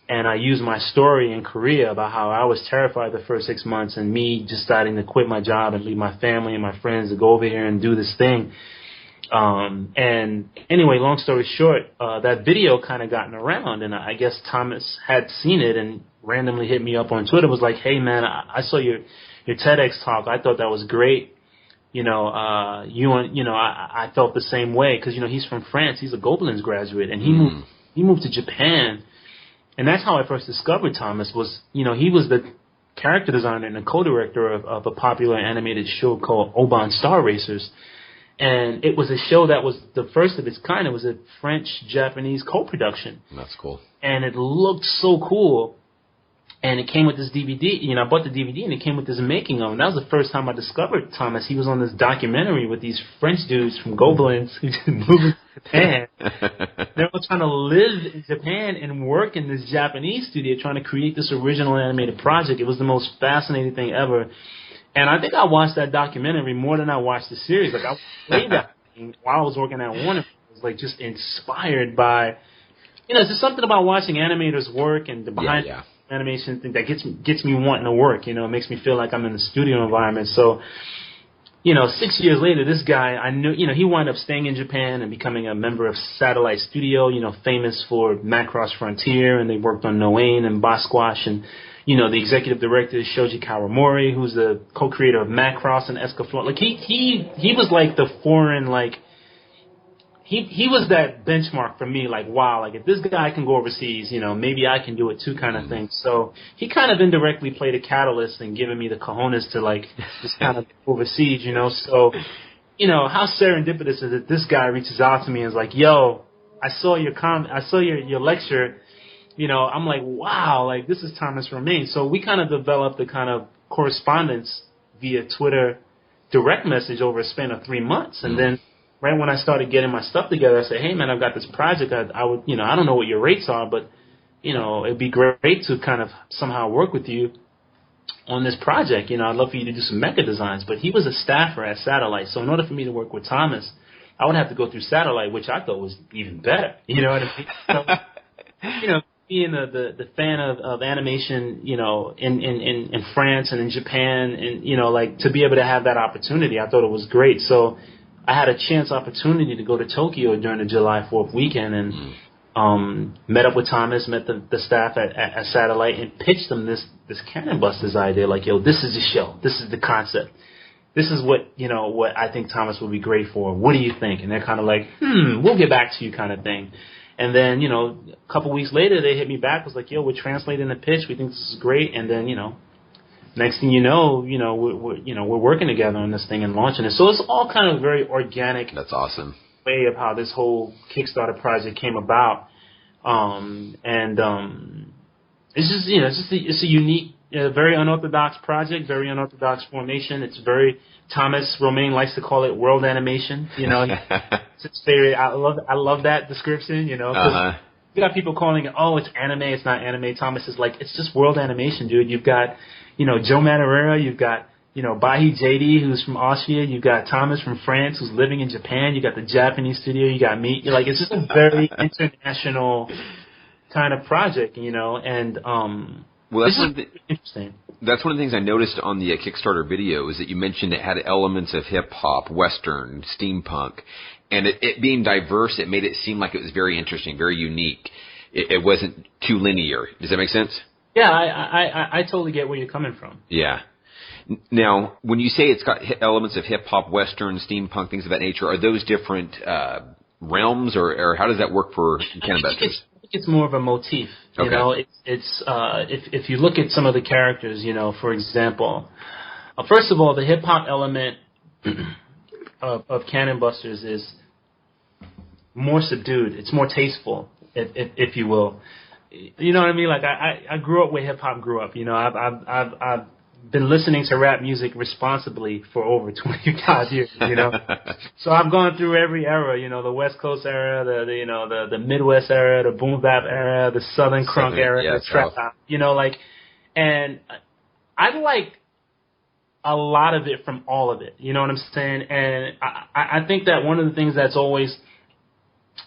And I used my story in Korea about how I was terrified the first 6 months and me just starting to quit my job and leave my family and my friends to go over here and do this thing. And anyway, long story short, that video kind of gotten around, and I guess Thomas had seen it and randomly hit me up on Twitter, was like, hey man, I saw your TEDx talk. I thought that was great. I felt the same way because, he's from France. He's a Gobelins graduate, and he moved to Japan. And that's how I first discovered Thomas was, he was the character designer and the co-director of a popular animated show called Oban Star Racers. And it was a show that was the first of its kind. It was a French-Japanese co-production. That's cool. And it looked so cool. And it came with this DVD. I bought the DVD, and it came with this making of. And that was the first time I discovered Thomas. He was on this documentary with these French dudes from Gobelins who moved to Japan. They were trying to live in Japan and work in this Japanese studio, trying to create this original animated project. It was the most fascinating thing ever. And I think I watched that documentary more than I watched the series. Like, I played that thing while I was working at Warner. I was, like, just inspired by, it's just something about watching animators work and the behind animation thing that gets me wanting to work. It makes me feel like I'm in the studio environment. So, 6 years later, this guy, I knew, he wound up staying in Japan and becoming a member of Satellite Studio, famous for Macross Frontier, and they worked on Noain and Bosquash, and the executive director is Shoji Kawamori, who's the co-creator of Macross and Escaflowne. Like he was like the foreign, like he was that benchmark for me. Like, wow, like if this guy can go overseas, maybe I can do it too, kind of thing. So he kind of indirectly played a catalyst and given me the cojones to like just kind of overseas, So, how serendipitous is it? This guy reaches out to me and is like, "Yo, I saw your lecture." I'm like, wow, like this is Thomas Romaine. So we kind of developed a kind of correspondence via Twitter direct message over a span of 3 months. And then right when I started getting my stuff together, I said, hey man, I've got this project. I would, I don't know what your rates are, but, it'd be great to kind of somehow work with you on this project. I'd love for you to do some mecha designs. But he was a staffer at Satellite. So in order for me to work with Thomas, I would have to go through Satellite, which I thought was even better. You know what I mean? So, being the fan of animation, in France and in Japan, and like to be able to have that opportunity, I thought it was great. So I had a opportunity to go to Tokyo during the July 4th weekend and met up with Thomas, met the staff at Satellite, and pitched them this Cannon Busters idea. Like, yo, this is the show, this is the concept, this is what what I think Thomas would be great for. What do you think? And they're kind of like, we'll get back to you, kind of thing. And then, a couple weeks later, they hit me back. Was like, yo, we're translating the pitch. We think this is great. And then, next thing we're working together on this thing and launching it. So it's all kind of very organic. That's awesome. Way of how this whole Kickstarter project came about. It's just, it's a unique, very unorthodox project, very unorthodox formation. It's very, Thomas Romaine likes to call it world animation. It's his favorite. I love that description. Cause you got people calling it, oh, it's anime, it's not anime. Thomas is like, it's just world animation, dude. You've got, Joe Madureira, you've got, Bahi JD, who's from Austria. You've got Thomas from France, who's living in Japan. You got the Japanese studio. You got me. Like, it's just a very international kind of project, and Well, this is interesting. That's one of the things I noticed on the Kickstarter video is that you mentioned it had elements of hip-hop, Western, steampunk, and it being diverse, it made it seem like it was very interesting, very unique. It wasn't too linear. Does that make sense? Yeah, I totally get where you're coming from. Yeah. Now, when you say it's got elements of hip-hop, Western, steampunk, things of that nature, are those different realms, or how does that work for Cannon Busters? I think it's more of a motif. You Okay. know, it's if you look at some of the characters, you know, for example, first of all, the hip-hop element of Cannon Busters is more subdued. It's more tasteful, if you will. You know what I mean? Like I grew up where hip hop grew up. You know, I've been listening to rap music responsibly for over 25 years. You know, so I've gone through every era. You know, the West Coast era, the Midwest era, the boom bap era, the Southern crunk era, the trap hop. You know, like, and I like a lot of it from all of it. You know what I'm saying? And I think that one of the things that's always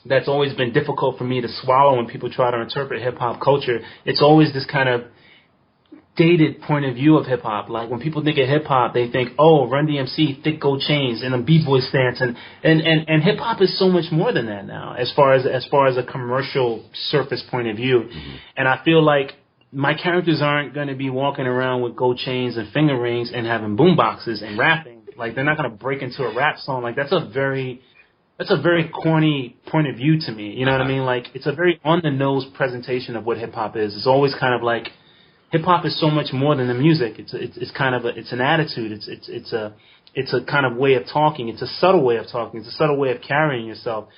been difficult for me to swallow when people try to interpret hip-hop culture, it's always this kind of dated point of view of hip-hop. Like, when people think of hip-hop, they think, oh, Run DMC, thick gold chains, and a b-boy stance. And hip-hop is so much more than that now, as far as a commercial surface point of view. Mm-hmm. And I feel like my characters aren't going to be walking around with gold chains and finger rings and having boom boxes and rapping. Like, they're not going to break into a rap song. Like, that's a very corny point of view to me. You know what I mean? Like, it's a very on-the-nose presentation of what hip-hop is. It's always kind of like, hip-hop is so much more than the music. It's kind of it's an attitude. It's a kind of way of talking. It's a subtle way of talking. It's a subtle way of carrying yourself.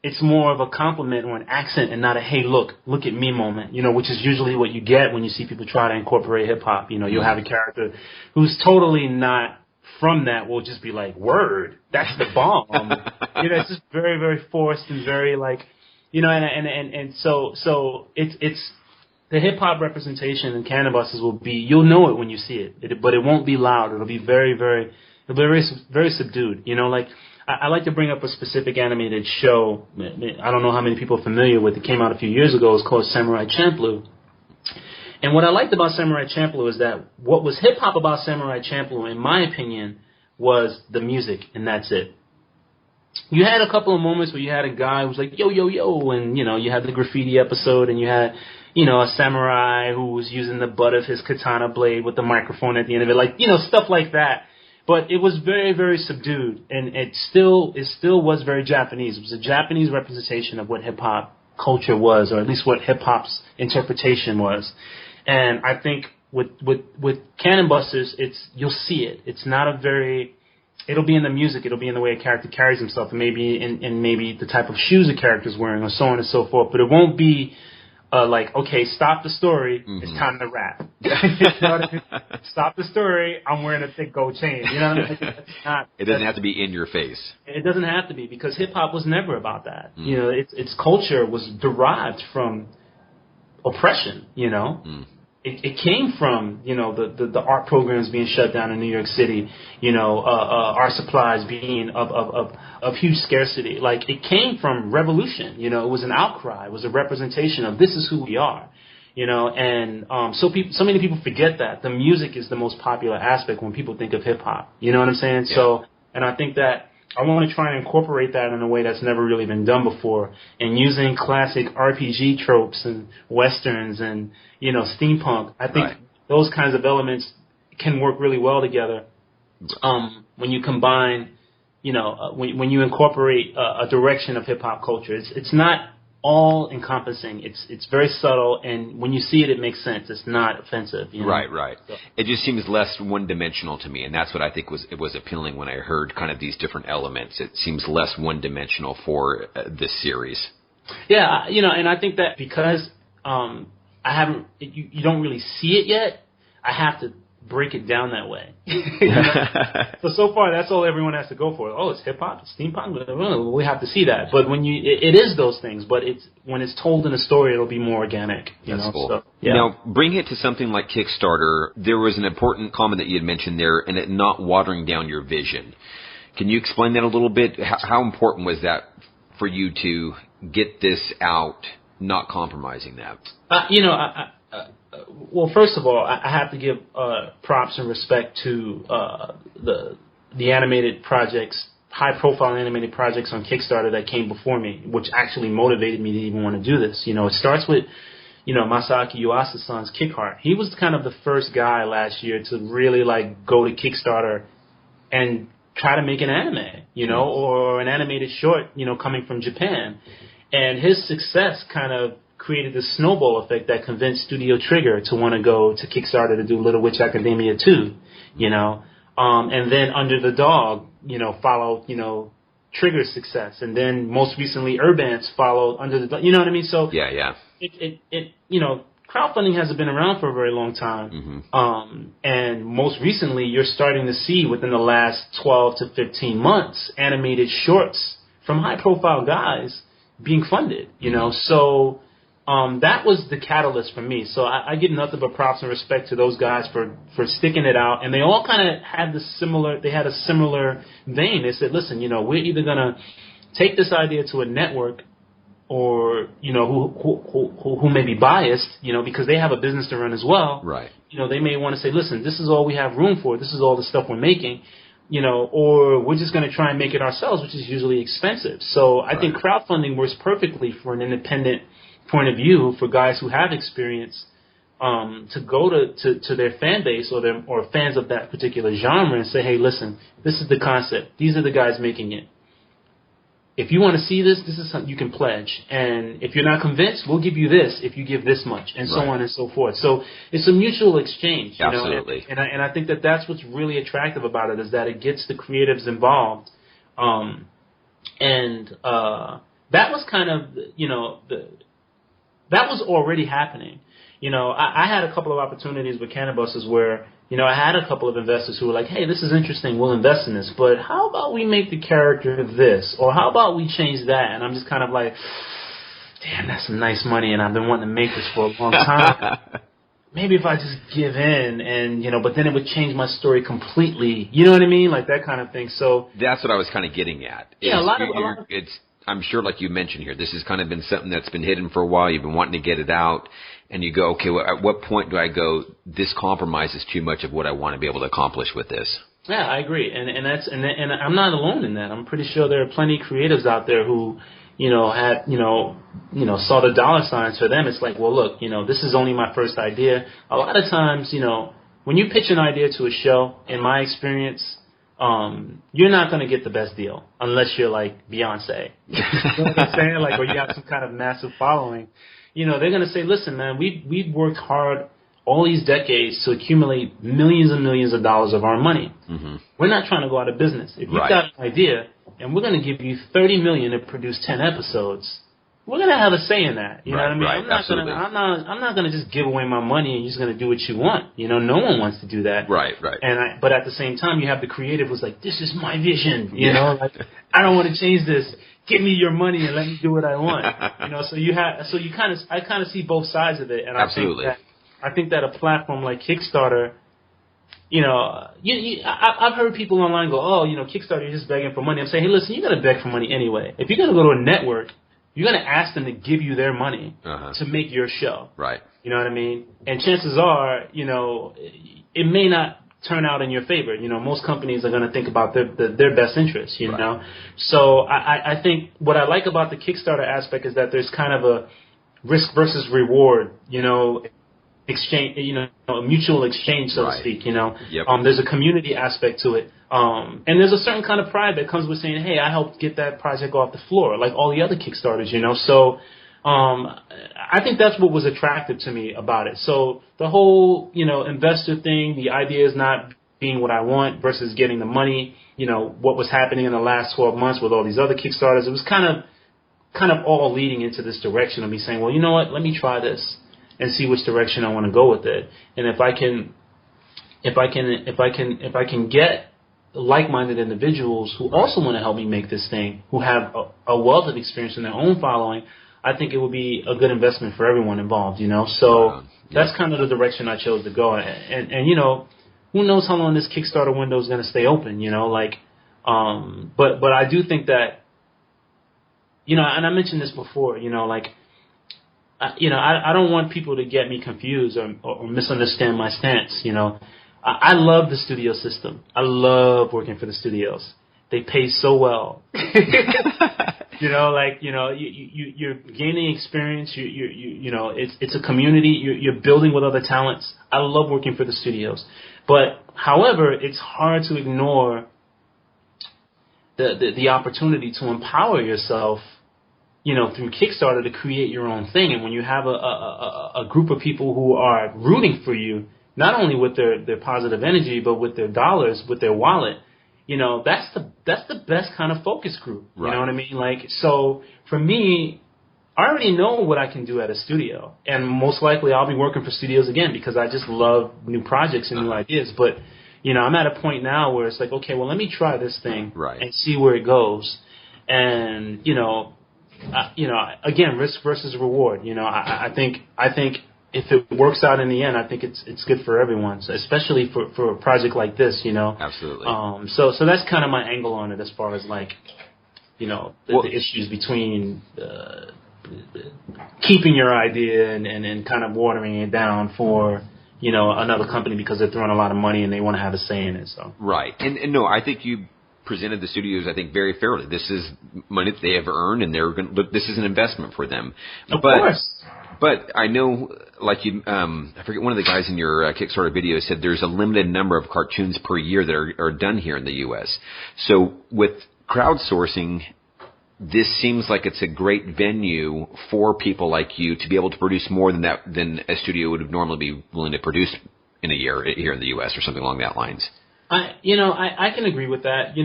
It's more of a compliment or an accent and not a, hey, look at me moment, you know, which is usually what you get when you see people try to incorporate hip-hop. You know, you'll have a character who's totally not from that, will just be like, word, that's the bomb. You know, it's just very, very forced and very like, you know, and so it's the hip hop representation in Cannon Busters will be, you'll know it when you see it, but it won't be loud. It'll be very, very, very subdued. You know, like I like to bring up a specific animated show. I don't know how many people are familiar with it. It came out a few years ago. It's called Samurai Champloo. And what I liked about Samurai Champloo is that what was hip-hop about Samurai Champloo, in my opinion, was the music, and that's it. You had a couple of moments where you had a guy who was like, yo, yo, yo, and, you know, you had the graffiti episode, and you had, you know, a samurai who was using the butt of his katana blade with the microphone at the end of it, like, you know, stuff like that. But it was very, very subdued, and it still was very Japanese. It was a Japanese representation of what hip-hop culture was, or at least what hip-hop's interpretation was. And I think with Cannon Busters, you'll see it. It's not it'll be in the music, it'll be in the way a character carries himself, and maybe in maybe the type of shoes a character's wearing, or so on and so forth. But it won't be like, okay, stop the story, it's time to rap. You know what I mean? Stop the story, I'm wearing a thick gold chain. You know what I mean? It doesn't have to be in your face. It doesn't have to be, because hip-hop was never about that. You know, its culture was derived from oppression, you know. It came from, you know, the art programs being shut down in New York City, you know, art supplies being of huge scarcity. Like, it came from revolution, you know. It was an outcry. It was a representation of this is who we are, you know. And so many people forget that the music is the most popular aspect when people think of hip hop. You know what I'm saying? Yeah. So, and I think that I want to try and incorporate that in a way that's never really been done before, and using classic RPG tropes and westerns and, you know, steampunk. I think those kinds of elements can work really well together when you combine, you know, when you incorporate a direction of hip hop culture. It's not all encompassing. It's very subtle, and when you see it, it makes sense. It's not offensive. You know? Right. So. It just seems less one-dimensional to me, and that's what I think was appealing when I heard kind of these different elements. It seems less one-dimensional for this series. Yeah, you know, and I think that because you don't really see it yet, I have to break it down that way. So far, that's all everyone has to go for. Oh, it's hip hop, it's steampunk. We have to see that. But when it is those things. But when it's told in a story, it'll be more organic. That's cool. So, yeah. Now, bring it to something like Kickstarter. There was an important comment that you had mentioned there, and it not watering down your vision. Can you explain that a little bit? How important was that for you to get this out, not compromising that? You know, Well, first of all, I have to give props and respect to the animated projects, high-profile animated projects on Kickstarter that came before me, which actually motivated me to even want to do this. You know, it starts with, you know, Masaaki Yuasa-san's Kick Heart. He was kind of the first guy last year to really, like, go to Kickstarter and try to make an anime, you know, or an animated short, you know, coming from Japan. And his success kind of created this snowball effect that convinced Studio Trigger to want to go to Kickstarter to do Little Witch Academia 2, you know. And then Under the Dog, you know, followed, you know, Trigger's success. And then most recently Urbance followed Under the Dog, you know what I mean? So yeah. It you know, crowdfunding hasn't been around for a very long time. And most recently you're starting to see within the last 12 to 15 months animated shorts from high-profile guys being funded, you know. So that was the catalyst for me. So I give nothing but props and respect to those guys for sticking it out. And they all kind of had a similar vein. They said, listen, you know, we're either going to take this idea to a network or, you know, who may be biased, you know, because they have a business to run as well. Right. You know, they may want to say, listen, this is all we have room for. This is all the stuff we're making. You know, or we're just going to try and make it ourselves, which is usually expensive. So I think crowdfunding works perfectly for an independent point of view for guys who have experience to go to their fan base or fans of that particular genre and say, hey, listen, this is the concept. These are the guys making it. If you want to see this, this is something you can pledge. And if you're not convinced, we'll give you this if you give this much, and so on and so forth. So it's a mutual exchange. You Absolutely. know? And I think that that's what's really attractive about it, is that it gets the creatives involved. And that was kind of, you know, that was already happening. You know, I had a couple of opportunities with Cannabuses where, you know, I had a couple of investors who were like, hey, this is interesting, we'll invest in this, but how about we make the character this? Or how about we change that? And I'm just kind of like, damn, that's some nice money, and I've been wanting to make this for a long time. Maybe if I just give in, and, you know, but then it would change my story completely. You know what I mean? Like that kind of thing. So that's what I was kind of getting at. Yeah, I'm sure, like you mentioned here, this has kind of been something that's been hidden for a while. You've been wanting to get it out, and you go, okay, well, at what point do I go, this compromises too much of what I want to be able to accomplish with this? Yeah, I agree, and I'm not alone in that. I'm pretty sure there are plenty of creatives out there who, you know, had, you know, saw the dollar signs. For them, it's like, well, look, you know, this is only my first idea. A lot of times, you know, when you pitch an idea to a show, in my experience, you're not going to get the best deal unless you're like Beyonce. You know what I'm saying? Like, or you have some kind of massive following. You know, they're going to say, listen, man, we've worked hard all these decades to accumulate millions and millions of dollars of our money. We're not trying to go out of business. If you've got an idea and we're going to give you $30 million to produce 10 episodes, we're going to have a say in that. You know what I mean? I'm not going to just give away my money and you're just going to do what you want. You know, no one wants to do that. Right. But at the same time, you have the creative who's like, this is my vision. You know, like, I don't want to change this. Give me your money and let me do what I want. You know, I kind of see both sides of it. And I think that a platform like Kickstarter, you know, I've heard people online go, oh, you know, Kickstarter, you're just begging for money. I'm saying, hey, listen, you're going to beg for money anyway. If you're going to go to a network, you're going to ask them to give you their money to make your show. Right. You know what I mean? And chances are, you know, it may not turn out in your favor. You know, most companies are going to think about their best interests, you know. So I think what I like about the Kickstarter aspect is that there's kind of a risk versus reward, you know, exchange, you know, a mutual exchange, so to speak, you know. There's a community aspect to it. And there's a certain kind of pride that comes with saying, hey, I helped get that project off the floor, like all the other Kickstarters, you know. So I think that's what was attractive to me about it. So the whole, you know, investor thing, the idea is not being what I want versus getting the money, you know, what was happening in the last 12 months with all these other Kickstarters. It was kind of all leading into this direction of me saying, well, you know what, let me try this and see which direction I want to go with it. And if I can get like-minded individuals who also want to help me make this thing, who have a wealth of experience in their own following, I think it would be a good investment for everyone involved, you know. So that's kind of the direction I chose to go. And you know, who knows how long this Kickstarter window is going to stay open, you know, like, but I do think that, you know, and I mentioned this before, you know, like, I don't want people to get me confused or misunderstand my stance. I love the studio system. I love working for the studios. They pay so well. You're gaining experience. It's a community. You're building with other talents. I love working for the studios. But however, it's hard to ignore the opportunity to empower yourself, through Kickstarter to create your own thing. And when you have a group of people who are rooting for you, not only with their positive energy, but with their dollars, with their wallet, that's the best kind of focus group. You know what I mean? So for me, I already know what I can do at a studio, and most likely I'll be working for studios again because I just love new projects and new ideas. But I'm at a point now where it's like, okay, well, let me try this thing and see where it goes. And again, risk versus reward. I think if it works out in the end, I think it's good for everyone, so especially for a project like this. Absolutely. So that's kind of my angle on it as far as the issues between keeping your idea and kind of watering it down for another company because they're throwing a lot of money and they want to have a say in it. So right, and no, I think you presented the studios, I think, very fairly. This is money that they have earned, and this is an investment for them. Of course. But I know, like you, I forget, one of the guys in your Kickstarter video said there's a limited number of cartoons per year that are done here in the U.S. So with crowdsourcing, this seems like it's a great venue for people like you to be able to produce more than a studio would normally be willing to produce in a year here in the U.S. or something along that lines. I can agree with that.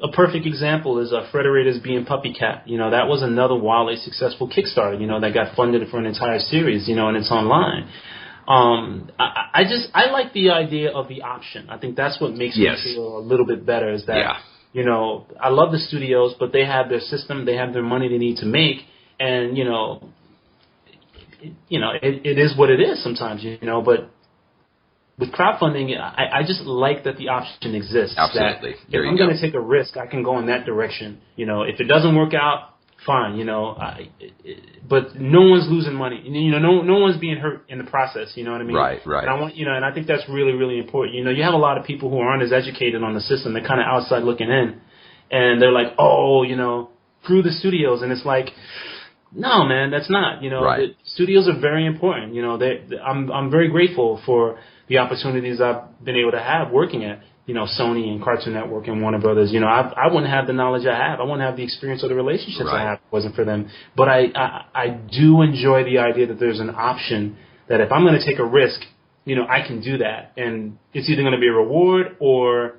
A perfect example is Frederator's Being Puppy Cat. That was another wildly successful Kickstarter, that got funded for an entire series, and it's online. I like the idea of the option. I think that's what makes me feel a little bit better is that, I love the studios, but they have their system, they have their money they need to make, and, it is what it is sometimes, but with crowdfunding, I just like that the option exists. Absolutely. That if I'm going to take a risk, I can go in that direction. If it doesn't work out, fine. But no one's losing money. No one's being hurt in the process. You know what I mean? Right. And I want, and I think that's really, really important. You have a lot of people who aren't as educated on the system. They're kind of outside looking in, and they're like, through the studios, and it's like, no, man, that's not. The studios are very important. I'm very grateful for the opportunities I've been able to have working at, Sony and Cartoon Network and Warner Brothers. I wouldn't have the knowledge I have. I wouldn't have the experience or the relationships I have if it wasn't for them. But I do enjoy the idea that there's an option that if I'm going to take a risk, I can do that. And it's either going to be a reward or,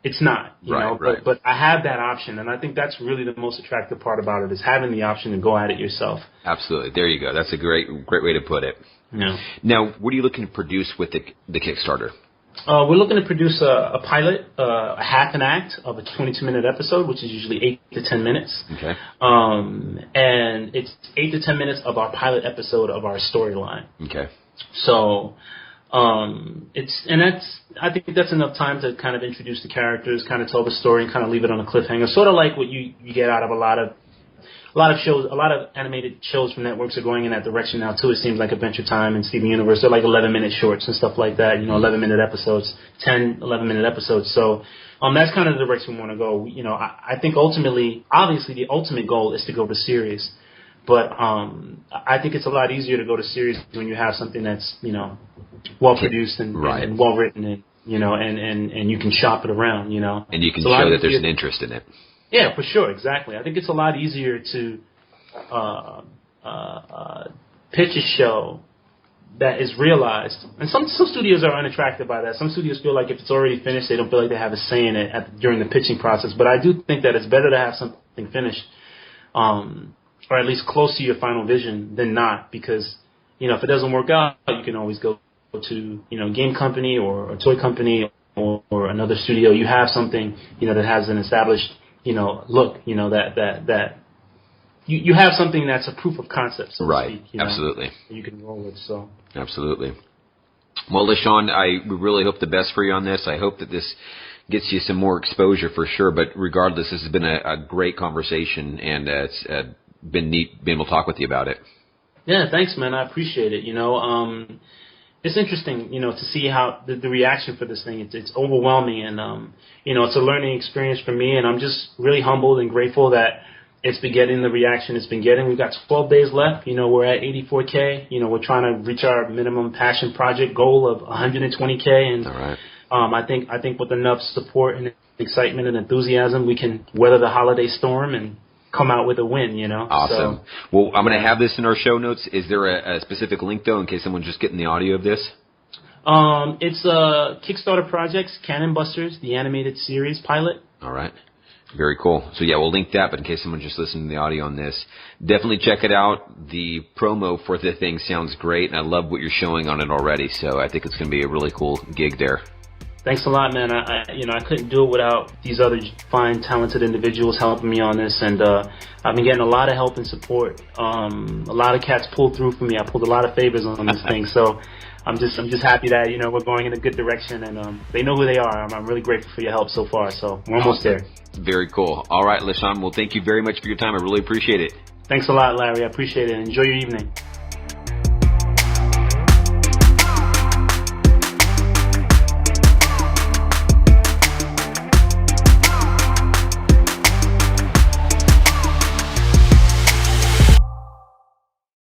it's not. But I have that option, and I think that's really the most attractive part about it is having the option to go at it yourself. Absolutely. There you go. That's a great way to put it. Yeah. Now, what are you looking to produce with the Kickstarter? We're looking to produce a pilot, a half an act of a 22-minute episode, which is usually 8 to 10 minutes. Okay. And it's 8 to 10 minutes of our pilot episode of our storyline. Okay. So I think that's enough time to kind of introduce the characters, kind of tell the story, and kind of leave it on a cliffhanger. Sort of like what you get out of a lot of shows. A lot of animated shows from networks are going in that direction now too. It seems like Adventure Time and Steven Universe. They're like 11-minute shorts and stuff like that. 11-minute episodes, 10, 11-minute episodes. So that's kind of the direction we want to go. I think ultimately, obviously, the ultimate goal is to go to series. But I think it's a lot easier to go to series when you have something that's well produced and well written and and you can shop it around. And you can show that there's an interest in it. Yeah, for sure, exactly. I think it's a lot easier to pitch a show that is realized. And some studios are unattracted by that. Some studios feel like if it's already finished, they don't feel like they have a say in it during the pitching process. But I do think that it's better to have something finished, or at least close to your final vision than not. Because, if it doesn't work out, you can always go to, a game company or a toy company or another studio. You have something, that has an established look, that you have something that's a proof of concept, so to speak. Absolutely. You can roll with, so. Absolutely. Well, LeSean, we really hope the best for you on this. I hope that this gets you some more exposure for sure. But regardless, this has been a great conversation, and it's been neat being able to talk with you about it. Yeah, thanks, man. I appreciate it. It's interesting, to see how the reaction for this thing. It's overwhelming, and it's a learning experience for me, and I'm just really humbled and grateful that it's been getting the reaction it's been getting. We've got 12 days left. We're at 84K. We're trying to reach our minimum passion project goal of 120K, and all right. I think with enough support and excitement and enthusiasm, we can weather the holiday storm and come out with a win, Awesome. So, well, I'm going to have this in our show notes. Is there a specific link, though, in case someone's just getting the audio of this? It's Kickstarter projects, Cannon Busters, the animated series pilot. All right. Very cool. So, yeah, we'll link that, but in case someone's just listening to the audio on this, definitely check it out. The promo for the thing sounds great, and I love what you're showing on it already, so I think it's going to be a really cool gig there. Thanks a lot, man. I couldn't do it without these other fine, talented individuals helping me on this, and I've been getting a lot of help and support. A lot of cats pulled through for me. I pulled a lot of favors on this thing, so I'm just happy that we're going in a good direction, and they know who they are. I'm really grateful for your help so far. So we're almost there. Very cool. All right, LeSean. Well, thank you very much for your time. I really appreciate it. Thanks a lot, Larry. I appreciate it. Enjoy your evening.